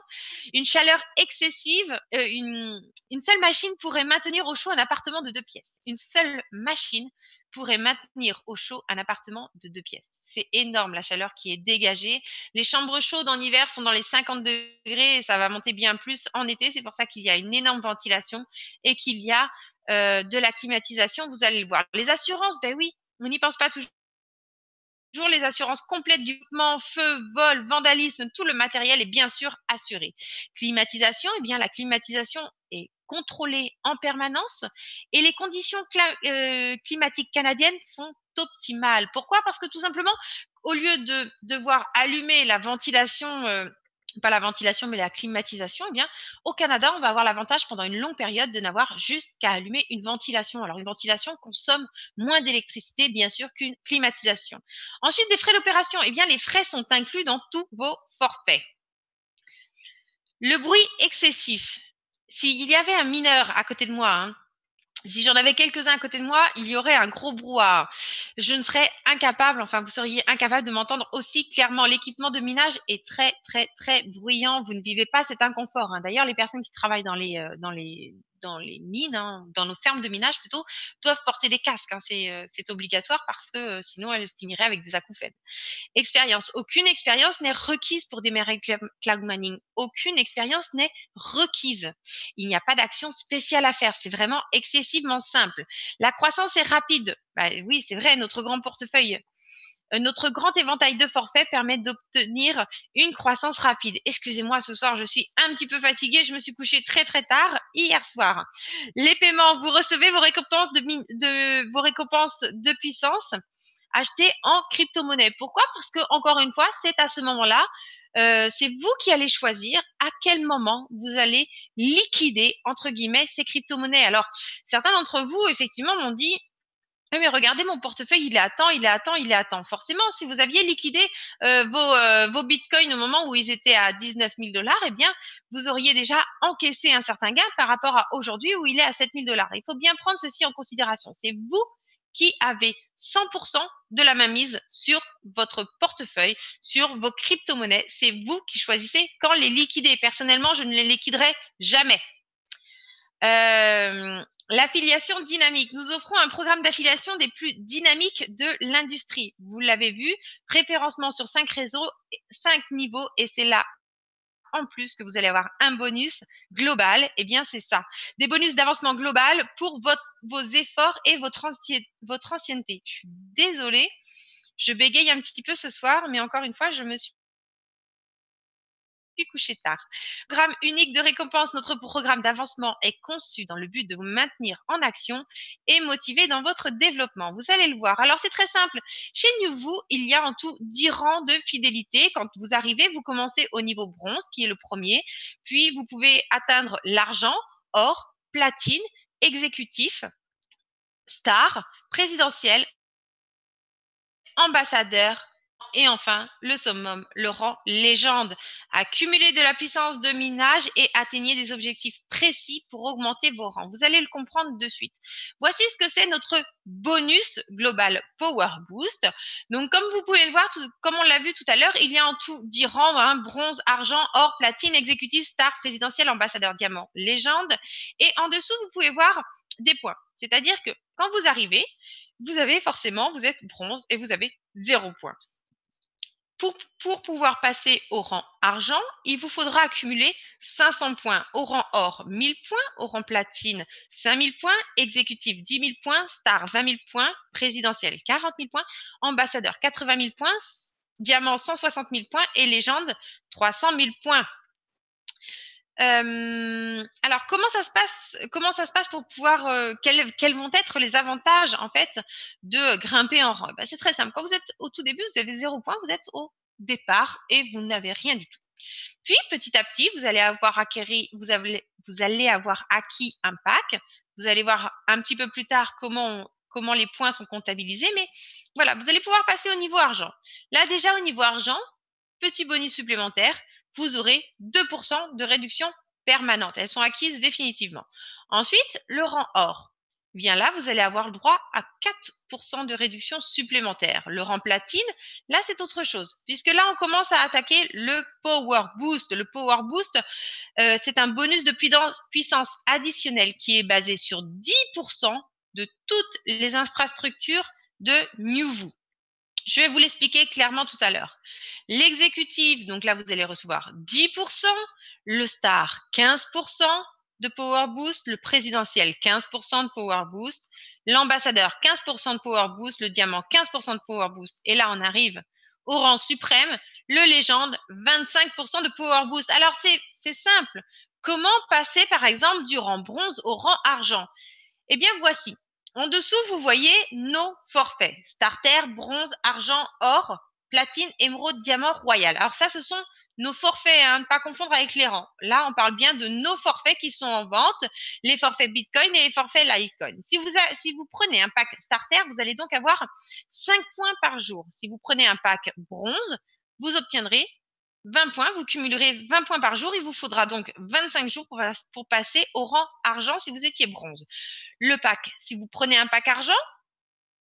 Une chaleur excessive, une seule machine pourrait maintenir au chaud un appartement de 2 pièces. Une seule machine pourrait maintenir au chaud un appartement de 2 pièces. C'est énorme la chaleur qui est dégagée. Les chambres chaudes en hiver font dans les 50 degrés et ça va monter bien plus en été. C'est pour ça qu'il y a une énorme ventilation et qu'il y a de la climatisation. Vous allez le voir. Les assurances, ben oui, on n'y pense pas toujours. Les assurances complètes du équipement, feu, vol, vandalisme, tout le matériel est bien sûr assuré. Climatisation, eh bien la climatisation est contrôlée en permanence et les conditions climatiques canadiennes sont optimales. Pourquoi? Parce que tout simplement, au lieu de devoir allumer la ventilation, pas la ventilation, mais la climatisation, eh bien, au Canada, on va avoir l'avantage pendant une longue période de n'avoir juste qu'à allumer une ventilation. Alors, une ventilation consomme moins d'électricité, bien sûr, qu'une climatisation. Ensuite, des frais d'opération. Eh bien, les frais sont inclus dans tous vos forfaits. Le bruit excessif. S'il y avait un mineur à côté de moi, hein, si j'en avais quelques-uns à côté de moi, il y aurait un gros brouhaha. Je ne serais incapable, enfin vous seriez incapable de m'entendre aussi clairement. L'équipement de minage est très, très, très bruyant. Vous ne vivez pas cet inconfort, hein. D'ailleurs, les personnes qui travaillent dans les mines, hein, dans nos fermes de minage plutôt, doivent porter des casques, hein. C'est obligatoire parce que sinon elles finiraient avec des acouphènes. Expérience. Aucune expérience n'est requise pour démarrer cloud mining. Aucune expérience n'est requise. Il n'y a pas d'action spéciale à faire. C'est vraiment excessivement simple. La croissance est rapide. Bah, oui, c'est vrai, notre grand portefeuille. Notre grand éventail de forfaits permet d'obtenir une croissance rapide. Excusez-moi, ce soir, je suis un petit peu fatiguée. Je me suis couchée très, très tard hier soir. Les paiements, vous recevez vos récompenses de puissance achetées en crypto-monnaie. Pourquoi? Parce que, encore une fois, c'est à ce moment-là, c'est vous qui allez choisir à quel moment vous allez liquider, entre guillemets, ces crypto-monnaies. Alors, certains d'entre vous, effectivement, m'ont dit, oui, mais regardez, mon portefeuille, il est à temps, il est à temps, il est à temps. Forcément, si vous aviez liquidé vos bitcoins au moment où ils étaient à 19 000 $, eh bien, vous auriez déjà encaissé un certain gain par rapport à aujourd'hui où il est à 7 000 $. Il faut bien prendre ceci en considération. C'est vous qui avez 100% de la mainmise sur votre portefeuille, sur vos crypto-monnaies. C'est vous qui choisissez quand les liquider. Personnellement, je ne les liquiderai jamais. L'affiliation dynamique. Nous offrons un programme d'affiliation des plus dynamiques de l'industrie. Vous l'avez vu, référencement sur 5 réseaux, 5 niveaux, et c'est là en plus que vous allez avoir un bonus global. Eh bien, c'est ça. Des bonus d'avancement global pour vos efforts et votre ancienneté. Je suis désolée, je bégaye un petit peu ce soir, mais encore une fois, je me suis couché tard. Programme unique de récompense. Notre programme d'avancement est conçu dans le but de vous maintenir en action et motiver dans votre développement. Vous allez le voir. Alors, c'est très simple. Chez Newvoo, il y a en tout 10 rangs de fidélité. Quand vous arrivez, vous commencez au niveau bronze, qui est le premier. Puis, vous pouvez atteindre l'argent, or, platine, exécutif, star, présidentiel, ambassadeur, et enfin, le summum, le rang légende. Accumulez de la puissance de minage et atteignez des objectifs précis pour augmenter vos rangs. Vous allez le comprendre de suite. Voici ce que c'est notre bonus global Power Boost. Donc, comme vous pouvez le voir, comme on l'a vu tout à l'heure, il y a en tout 10 rangs, hein, bronze, argent, or, platine, exécutif, star, présidentiel, ambassadeur, diamant, légende. Et en dessous, vous pouvez voir des points. C'est-à-dire que quand vous arrivez, vous êtes bronze et vous avez 0 points. Pour pouvoir passer au rang argent, il vous faudra accumuler 500 points. Au rang or, 1000 points. Au rang platine, 5000 points. Exécutif, 10 000 points. Star, 20 000 points. Présidentiel, 40 000 points. Ambassadeur, 80 000 points. Diamant, 160 000 points. Et légende, 300 000 points. Alors, comment ça se passe pour pouvoir, quels vont être les avantages, en fait, de grimper en rang? C'est très simple. Quand vous êtes au tout début, vous avez 0 points, vous êtes au départ et vous n'avez rien du tout. Puis, petit à petit, vous allez avoir acquis un pack. Vous allez voir un petit peu plus tard comment les points sont comptabilisés. Mais voilà, vous allez pouvoir passer au niveau argent. Là, déjà, au niveau argent, petit bonus supplémentaire, vous aurez 2% de réduction permanente. Elles sont acquises définitivement. Ensuite, le rang or. Bien là, vous allez avoir le droit à 4% de réduction supplémentaire. Le rang platine, là, c'est autre chose. Puisque là, on commence à attaquer le Power Boost. Le Power Boost, c'est un bonus de puissance additionnelle qui est basé sur 10% de toutes les infrastructures de NewVoo. Je vais vous l'expliquer clairement tout à l'heure. L'exécutif, donc là, vous allez recevoir 10%, le star, 15%, de Power Boost, le présidentiel 15% de Power Boost, l'ambassadeur 15% de Power Boost, le diamant 15% de Power Boost. Et là, on arrive au rang suprême, le légende 25% de Power Boost. Alors, c'est simple. Comment passer, par exemple, du rang bronze au rang argent? Eh bien, voici. En dessous, vous voyez nos forfaits. Starter, bronze, argent, or, platine, émeraude, diamant, royal. Alors ça, ce sont nos forfaits, hein, ne pas confondre avec les rangs. Là, on parle bien de nos forfaits qui sont en vente, les forfaits Bitcoin et les forfaits Litecoin. Si vous prenez un pack starter, vous allez donc avoir 5 points par jour. Si vous prenez un pack bronze, vous obtiendrez 20 points, vous cumulerez 20 points par jour. Il vous faudra donc 25 jours pour passer au rang argent si vous étiez bronze. Le pack, si vous prenez un pack argent,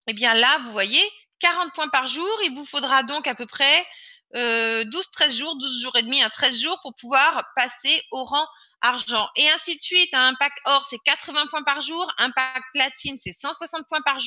eh bien là, vous voyez, 40 points par jour. Il vous faudra donc à peu près 12-13 jours, 12 jours et demi à 13 jours pour pouvoir passer au rang argent. Et ainsi de suite. Un pack or, c'est 80 points par jour. Un pack platine, c'est 160 points par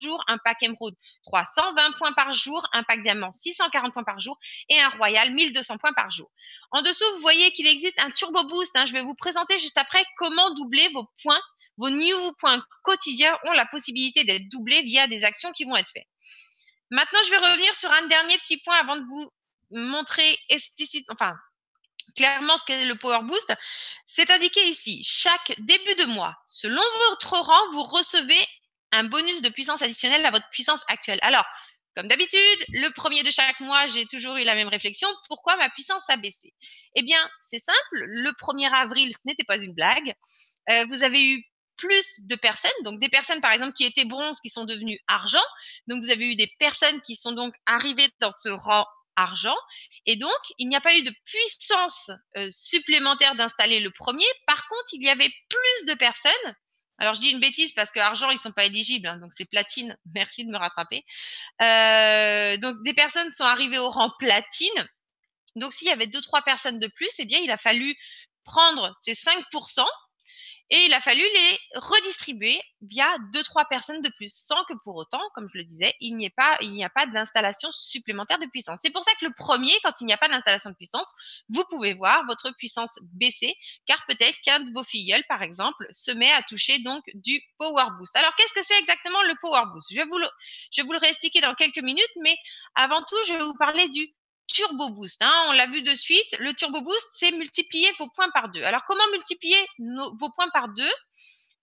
jour. Un pack émeraude, 320 points par jour. Un pack diamant, 640 points par jour. Et un royal, 1200 points par jour. En dessous, vous voyez qu'il existe un turbo boost. Je vais vous présenter juste après comment doubler vos points. Vos NewVoo points quotidiens ont la possibilité d'être doublés via des actions qui vont être faites. Maintenant, je vais revenir sur un dernier petit point avant de vous montrer clairement ce qu'est le Power Boost. C'est indiqué ici. Chaque début de mois, selon votre rang, vous recevez un bonus de puissance additionnelle à votre puissance actuelle. Alors, comme d'habitude, le premier de chaque mois, j'ai toujours eu la même réflexion. Pourquoi ma puissance a baissé? Eh bien, c'est simple. Le 1er avril, ce n'était pas une blague. Vous avez eu plus de personnes, donc des personnes par exemple qui étaient bronze qui sont devenues argent. Donc vous avez eu des personnes qui sont donc arrivées dans ce rang argent et donc il n'y a pas eu de puissance supplémentaire d'installer le premier. Par contre, il y avait plus de personnes. Alors je dis une bêtise parce que argent ils sont pas éligibles, hein, donc c'est platine. Merci de me rattraper. Donc des personnes sont arrivées au rang platine. Donc s'il y avait 2-3 personnes de plus, eh bien il a fallu prendre ces 5%. Et il a fallu les redistribuer via 2-3 personnes de plus, sans que pour autant, comme je le disais, il n'y a pas d'installation supplémentaire de puissance. C'est pour ça que le premier, quand il n'y a pas d'installation de puissance, vous pouvez voir votre puissance baisser, car peut-être qu'un de vos filleuls, par exemple, se met à toucher donc du Power Boost. Alors, qu'est-ce que c'est exactement le Power Boost? Je vais vous le réexpliquer dans quelques minutes, mais avant tout, je vais vous parler du Turbo Boost, on l'a vu de suite. Le Turbo Boost, c'est multiplier vos points par 2. Alors, comment multiplier vos points par 2?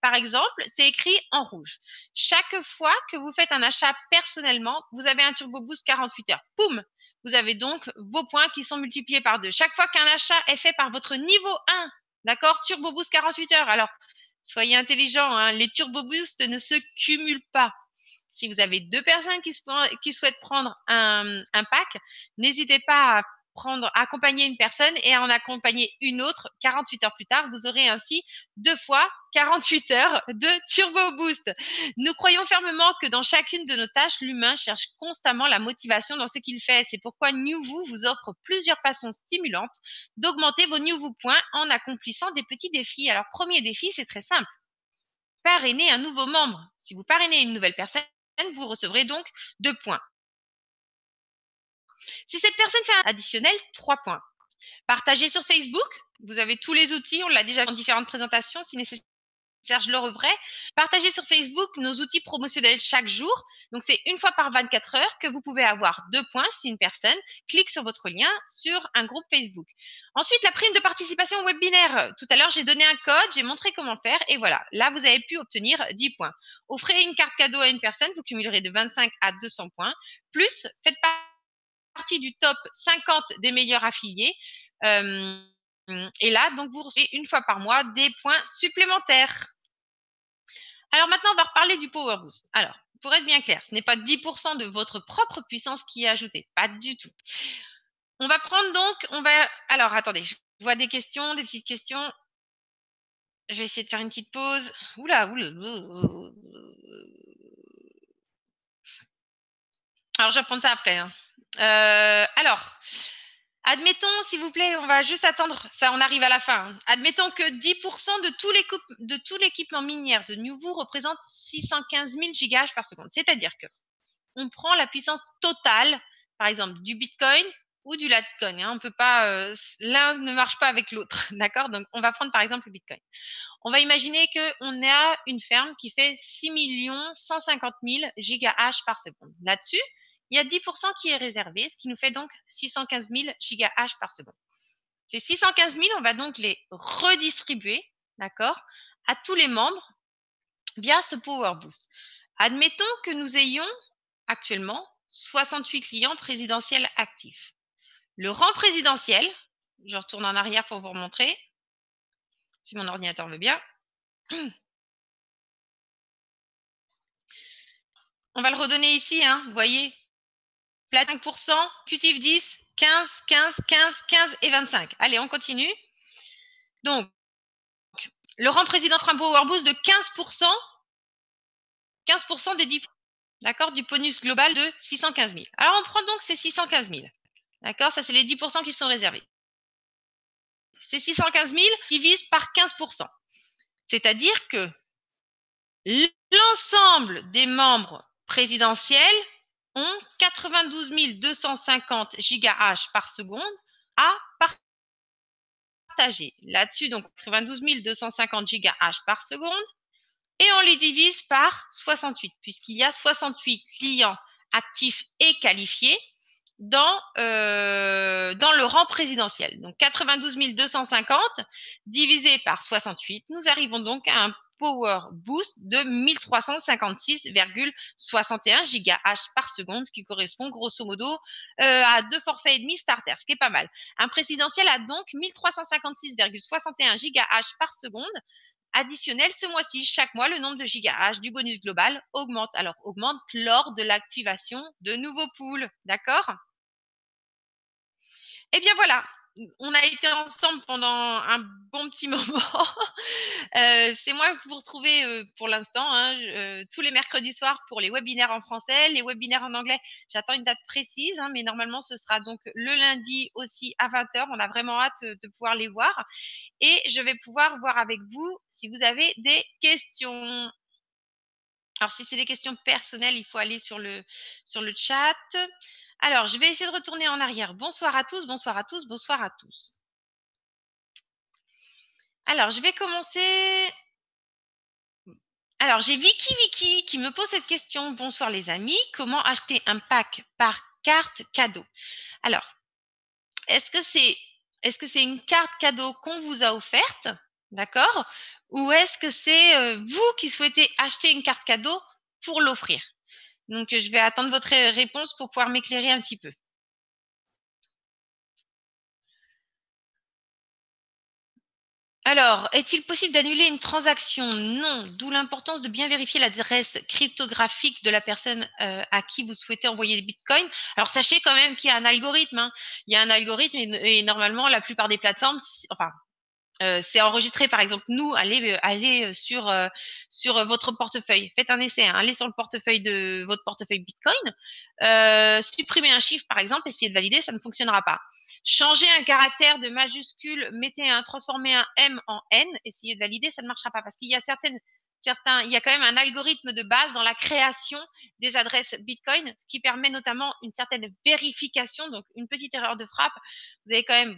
Par exemple, c'est écrit en rouge. Chaque fois que vous faites un achat personnellement, vous avez un Turbo Boost 48 heures. Poum! Vous avez donc vos points qui sont multipliés par 2. Chaque fois qu'un achat est fait par votre niveau 1, d'accord? Turbo Boost 48 heures. Alors, soyez intelligents, les Turbo Boost ne se cumulent pas. Si vous avez 2 personnes qui souhaitent prendre un pack, n'hésitez pas à accompagner une personne et à en accompagner une autre 48 heures plus tard. Vous aurez ainsi 2 fois 48 heures de Turbo Boost. Nous croyons fermement que dans chacune de nos tâches, l'humain cherche constamment la motivation dans ce qu'il fait. C'est pourquoi NewVoo vous offre plusieurs façons stimulantes d'augmenter vos NewVoo points en accomplissant des petits défis. Alors, premier défi, c'est très simple. Parrainer un nouveau membre. Si vous parrainez une nouvelle personne, vous recevrez donc 2 points. Si cette personne fait un additionnel, 3 points. Partagez sur Facebook. Vous avez tous les outils. On l'a déjà dans différentes présentations. Si nécessaire, je le referai. Partagez sur Facebook nos outils promotionnels chaque jour. Donc, c'est une fois par 24 heures que vous pouvez avoir 2 points si une personne clique sur votre lien sur un groupe Facebook. Ensuite, la prime de participation au webinaire. Tout à l'heure, j'ai donné un code, j'ai montré comment faire et voilà. Là, vous avez pu obtenir 10 points. Offrez une carte cadeau à une personne, vous cumulerez de 25 à 200 points. Plus, faites partie du top 50 des meilleurs affiliés. Et là, donc, vous recevez une fois par mois des points supplémentaires. Alors maintenant, on va reparler du Power Boost. Alors, pour être bien clair, ce n'est pas 10% de votre propre puissance qui est ajoutée. Pas du tout. On va prendre donc, alors, attendez, je vois des questions, des petites questions. Je vais essayer de faire une petite pause. Oula. Alors, je vais reprendre ça après. Hein. Alors, admettons, s'il vous plaît, on va juste attendre. Ça, on arrive à la fin. Hein. Admettons que 10% de tout l'équipement minière de Nuvu représente 615 000 gigahash par seconde. C'est-à-dire que on prend la puissance totale, par exemple, du Bitcoin ou du Litecoin. Hein. On peut pas, l'un ne marche pas avec l'autre. D'accord? Donc, on va prendre par exemple le Bitcoin. On va imaginer qu'on a une ferme qui fait 6 150 000 gigahash par seconde. Là-dessus, il y a 10% qui est réservé, ce qui nous fait donc 615 000 gigahash par seconde. Ces 615 000, on va donc les redistribuer, d'accord, à tous les membres via ce Power Boost. Admettons que nous ayons actuellement 68 clients présidentiels actifs. Le rang présidentiel, je retourne en arrière pour vous remontrer, si mon ordinateur veut bien. On va le redonner ici, hein, vous voyez. Plat 5%, Qtif 10, 15, 15, 15, 15 et 25. Allez, on continue. Donc, le rang président fera un Power Boost de 15%, 15% des 10%, d'accord, du bonus global de 615 000. Alors, on prend donc ces 615 000. D'accord, ça, c'est les 10% qui sont réservés. Ces 615 000 divisent par 15%. C'est-à-dire que l'ensemble des membres présidentiels ont 92 250 gigahash par seconde à partager. Là-dessus, donc 92 250 gigahash par seconde et on les divise par 68 puisqu'il y a 68 clients actifs et qualifiés dans le rang présidentiel. Donc 92 250 divisé par 68, nous arrivons donc à un Power Boost de 1356,61 gigahash par seconde, ce qui correspond grosso modo à 2 forfaits et demi starter, ce qui est pas mal. Un présidentiel a donc 1356,61 gigahash par seconde additionnel ce mois-ci. Chaque mois, le nombre de gigahash du bonus global augmente. Alors, augmente lors de l'activation de nouveaux pools. D'accord? Eh bien voilà, on a été ensemble pendant un bon petit moment. C'est moi que vous retrouvez pour l'instant, hein, tous les mercredis soirs pour les webinaires en français, les webinaires en anglais. J'attends une date précise, hein, mais normalement ce sera donc le lundi aussi à 20h. On a vraiment hâte de pouvoir les voir. Et je vais pouvoir voir avec vous si vous avez des questions. Alors si c'est des questions personnelles, il faut aller sur le chat. Alors, je vais essayer de retourner en arrière. Bonsoir à tous, bonsoir à tous, bonsoir à tous. Alors, je vais commencer. Alors, j'ai Vicky qui me pose cette question. Bonsoir les amis, comment acheter un pack par carte cadeau? Alors, est-ce que c'est une carte cadeau qu'on vous a offerte, d'accord? Ou est-ce que c'est vous qui souhaitez acheter une carte cadeau pour l'offrir? Donc, je vais attendre votre réponse pour pouvoir m'éclairer un petit peu. Alors, est-il possible d'annuler une transaction? Non, d'où l'importance de bien vérifier l'adresse cryptographique de la personne à qui vous souhaitez envoyer des bitcoins. Alors, sachez quand même qu'il y a un algorithme. Hein. Il y a un algorithme et normalement, la plupart des plateformes, enfin, c'est enregistré, par exemple, nous, allez sur votre portefeuille. Faites un essai, hein. Allez sur le portefeuille de votre portefeuille Bitcoin. Supprimez un chiffre, par exemple, essayez de valider, ça ne fonctionnera pas. Changez un caractère de majuscule, transformez un M en N, essayez de valider, ça ne marchera pas parce qu'il y a il y a quand même un algorithme de base dans la création des adresses Bitcoin, ce qui permet notamment une certaine vérification, donc une petite erreur de frappe. Vous avez quand même,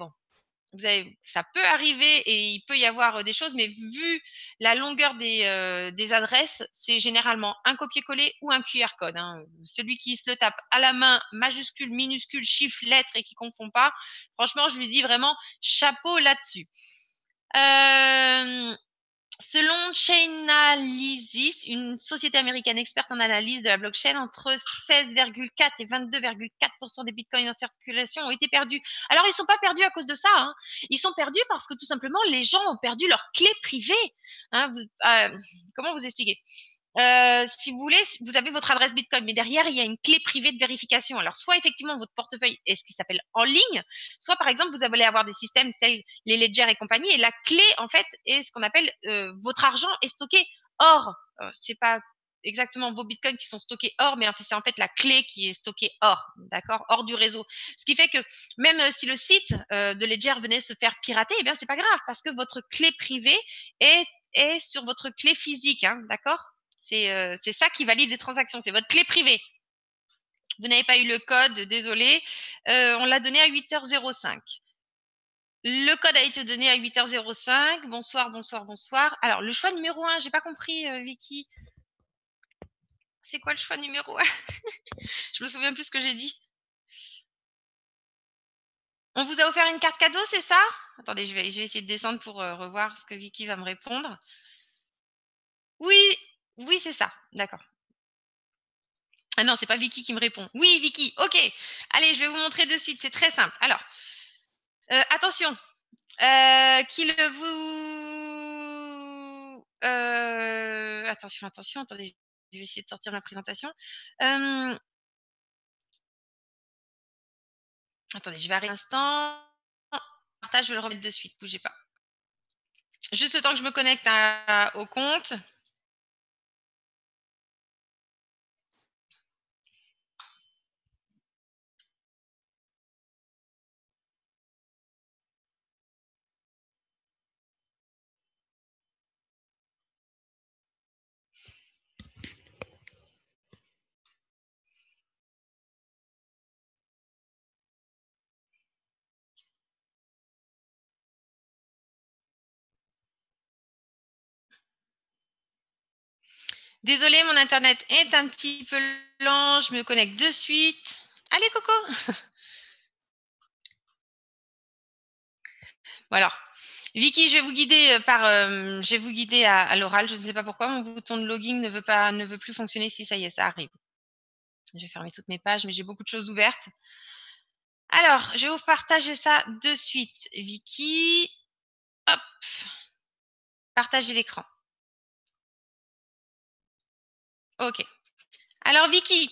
ça peut arriver et il peut y avoir des choses, mais vu la longueur des adresses, c'est généralement un copier-coller ou un QR code. Hein. Celui qui se le tape à la main, majuscule, minuscule, chiffre, lettre et qui confond pas, franchement, je lui dis vraiment chapeau là-dessus. Selon Chainalysis, une société américaine experte en analyse de la blockchain, entre 16,4 et 22,4% des bitcoins en circulation ont été perdus. Alors, ils sont pas perdus à cause de ça. Hein. Ils sont perdus parce que tout simplement, les gens ont perdu leur clé privée. Hein, comment vous expliquer? Si vous voulez, vous avez votre adresse Bitcoin, mais derrière, il y a une clé privée de vérification. Alors, soit effectivement, votre portefeuille est ce qui s'appelle en ligne, soit par exemple, vous allez avoir des systèmes tels les Ledger et compagnie, et la clé, en fait, est ce qu'on appelle votre argent est stocké hors. C'est pas exactement vos Bitcoins qui sont stockés hors, mais c'est en fait la clé qui est stockée hors, d'accord, hors du réseau. Ce qui fait que même si le site de Ledger venait se faire pirater, eh bien, c'est pas grave, parce que votre clé privée est sur votre clé physique, hein, d'accord? C'est ça qui valide les transactions, c'est votre clé privée. Vous n'avez pas eu le code, désolé. On l'a donné à 8h05. Le code a été donné à 8h05. Bonsoir, bonsoir, bonsoir. Alors, le choix numéro 1, j'ai pas compris, Vicky. C'est quoi le choix numéro 1? Je me souviens plus ce que j'ai dit. On vous a offert une carte cadeau, c'est ça? Attendez, je vais essayer de descendre pour revoir ce que Vicky va me répondre. Oui, oui, c'est ça. D'accord. Ah non, c'est pas Vicky qui me répond. Oui, Vicky, ok. Allez, je vais vous montrer de suite, c'est très simple. Alors, attention, attention, attention, attendez, je vais essayer de sortir ma présentation. Attendez, je vais arrêter un instant. Partage, je vais le remettre de suite, bougez pas. Juste le temps que je me connecte au compte. Désolée, mon internet est un petit peu lent. Je me connecte de suite. Allez, Coco. Voilà. Vicky, je vais vous guider je vais vous guider à l'oral. Je ne sais pas pourquoi mon bouton de login ne veut plus fonctionner. Si ça y est, ça arrive. Je vais fermer toutes mes pages, mais j'ai beaucoup de choses ouvertes. Alors, je vais vous partager ça de suite, Vicky. Hop. Partager l'écran. Ok. Alors, Vicky,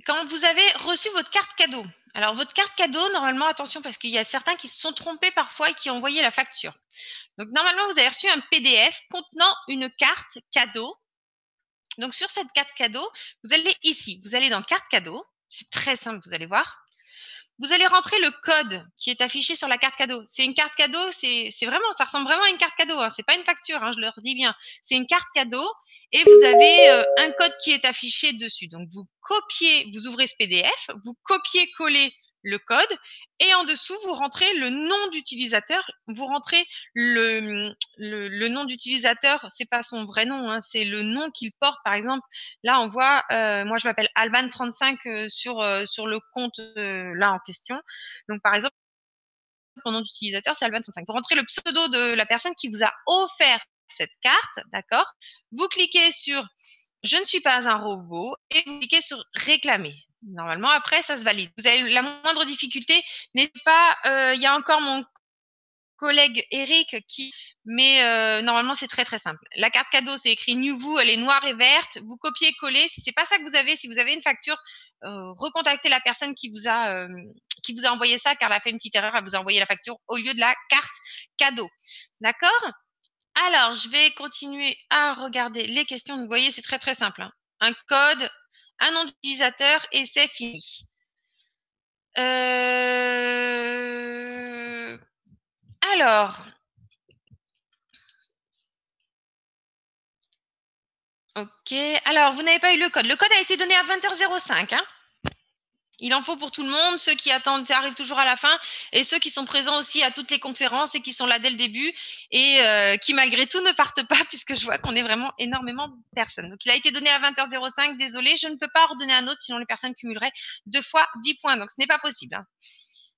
quand vous avez reçu votre carte cadeau, alors votre carte cadeau, normalement, attention, parce qu'il y a certains qui se sont trompés parfois et qui ont envoyé la facture. Donc, normalement, vous avez reçu un PDF contenant une carte cadeau. Donc, sur cette carte cadeau, vous allez ici, vous allez dans carte cadeau. C'est très simple, vous allez voir. Vous allez rentrer le code qui est affiché sur la carte cadeau. C'est une carte cadeau, c'est vraiment, ça ressemble vraiment à une carte cadeau. Hein. C'est pas une facture, hein, je le redis bien. C'est une carte cadeau et vous avez un code qui est affiché dessus. Donc vous ouvrez ce PDF, vous copiez-collez le code et en dessous vous rentrez le nom d'utilisateur. Vous rentrez le nom d'utilisateur, c'est pas son vrai nom, hein, c'est le nom qu'il porte. Par exemple, là on voit, moi je m'appelle Alban35 sur le compte là en question. Donc par exemple, mon nom d'utilisateur c'est Alban35. Vous rentrez le pseudo de la personne qui vous a offert cette carte, d'accord? Vous cliquez sur je ne suis pas un robot et vous cliquez sur réclamer. Normalement, après, ça se valide. Vous avez la moindre difficulté, n'hésitez pas, il y a encore mon collègue Eric qui, mais normalement, c'est très, très simple. La carte cadeau, c'est écrit New Vous, elle est noire et verte. Vous copiez-collez. Si c'est pas ça que vous avez, si vous avez une facture, recontactez la personne qui vous a envoyé ça, car elle a fait une petite erreur, elle vous a envoyé la facture au lieu de la carte cadeau. D'accord? Alors, je vais continuer à regarder les questions. Vous voyez, c'est très, très simple. Hein. Un code, un nom d'utilisateur et c'est fini. Alors, ok. Alors, vous n'avez pas eu le code. Le code a été donné à 20h05. Hein. Il en faut pour tout le monde, ceux qui attendent, ça arrive toujours à la fin, et ceux qui sont présents aussi à toutes les conférences et qui sont là dès le début et qui malgré tout ne partent pas puisque je vois qu'on est vraiment énormément de personnes. Donc il a été donné à 20h05, désolé, je ne peux pas en redonner un autre sinon les personnes cumuleraient 2 fois 10 points, donc ce n'est pas possible. Hein.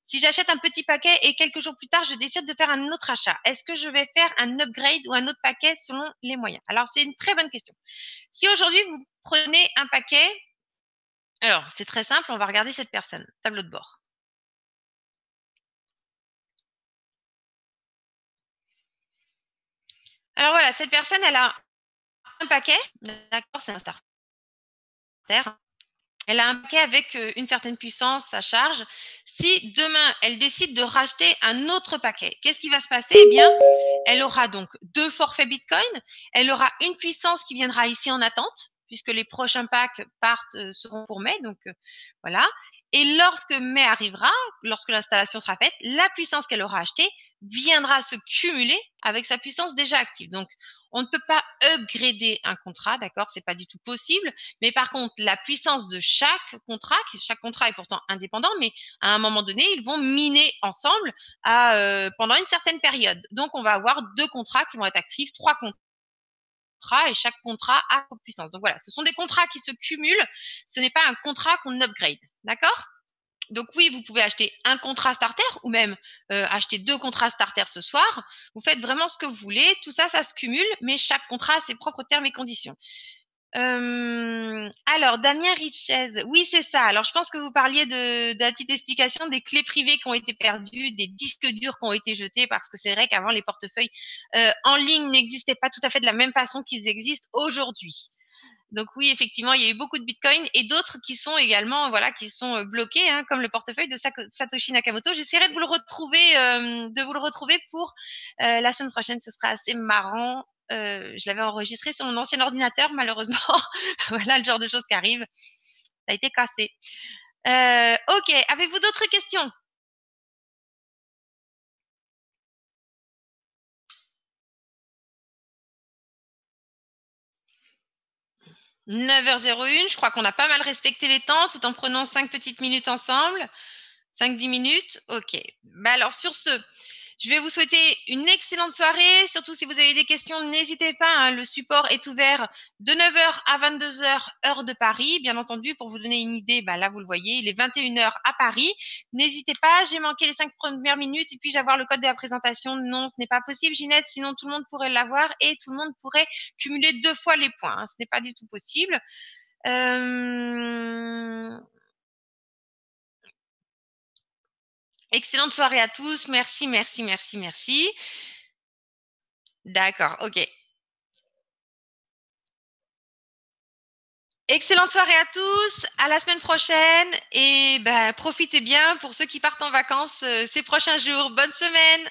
Si j'achète un petit paquet et quelques jours plus tard, je décide de faire un autre achat, est-ce que je vais faire un upgrade ou un autre paquet selon les moyens? Alors, c'est une très bonne question. Si aujourd'hui, vous prenez un paquet, alors, c'est très simple, on va regarder cette personne, tableau de bord. Alors voilà, cette personne, elle a un paquet, d'accord, c'est un starter. Elle a un paquet avec une certaine puissance, sa charge. Si demain, elle décide de racheter un autre paquet, qu'est-ce qui va se passer? Eh bien, elle aura donc 2 forfaits Bitcoin. Elle aura une puissance qui viendra ici en attente, puisque les prochains packs seront pour mai. Donc, voilà. Et lorsque mai arrivera, lorsque l'installation sera faite, la puissance qu'elle aura achetée viendra se cumuler avec sa puissance déjà active. Donc, on ne peut pas upgrader un contrat, d'accord? C'est pas du tout possible. Mais par contre, la puissance de chaque contrat est pourtant indépendant, mais à un moment donné, ils vont miner ensemble pendant une certaine période. Donc, on va avoir 2 contrats qui vont être actifs, 3 contrats, et chaque contrat a sa puissance. Donc voilà, ce sont des contrats qui se cumulent. Ce n'est pas un contrat qu'on upgrade, d'accord? Donc oui, vous pouvez acheter un contrat starter ou même acheter 2 contrats starter ce soir. Vous faites vraiment ce que vous voulez. Tout ça, ça se cumule, mais chaque contrat a ses propres termes et conditions. Alors, Damien Richez, oui, c'est ça. Alors, je pense que vous parliez de la petite explication des clés privées qui ont été perdues, des disques durs qui ont été jetés, parce que c'est vrai qu'avant, les portefeuilles en ligne n'existaient pas tout à fait de la même façon qu'ils existent aujourd'hui. Donc oui, effectivement, il y a eu beaucoup de Bitcoin et d'autres qui sont également, voilà, qui sont bloqués, hein, comme le portefeuille de Satoshi Nakamoto. J'essaierai de vous le retrouver pour la semaine prochaine. Ce sera assez marrant. Je l'avais enregistré sur mon ancien ordinateur, malheureusement. Voilà le genre de choses qui arrivent. Ça a été cassé. Ok, avez-vous d'autres questions? « 9h01, je crois qu'on a pas mal respecté les temps tout en prenant 5 petites minutes ensemble. 5-10 minutes, ok. Bah alors sur ce, je vais vous souhaiter une excellente soirée. Surtout si vous avez des questions, n'hésitez pas, hein, le support est ouvert de 9h à 22h heure de Paris. Bien entendu, pour vous donner une idée, bah là vous le voyez, il est 21h à Paris. N'hésitez pas, j'ai manqué les 5 premières minutes et puis j'avoir le code de la présentation. Non, ce n'est pas possible, Ginette, sinon tout le monde pourrait l'avoir et tout le monde pourrait cumuler 2 fois les points, hein. Ce n'est pas du tout possible. Excellente soirée à tous. Merci, merci, merci, merci. D'accord, ok. Excellente soirée à tous. À la semaine prochaine. Et bah, profitez bien pour ceux qui partent en vacances ces prochains jours. Bonne semaine.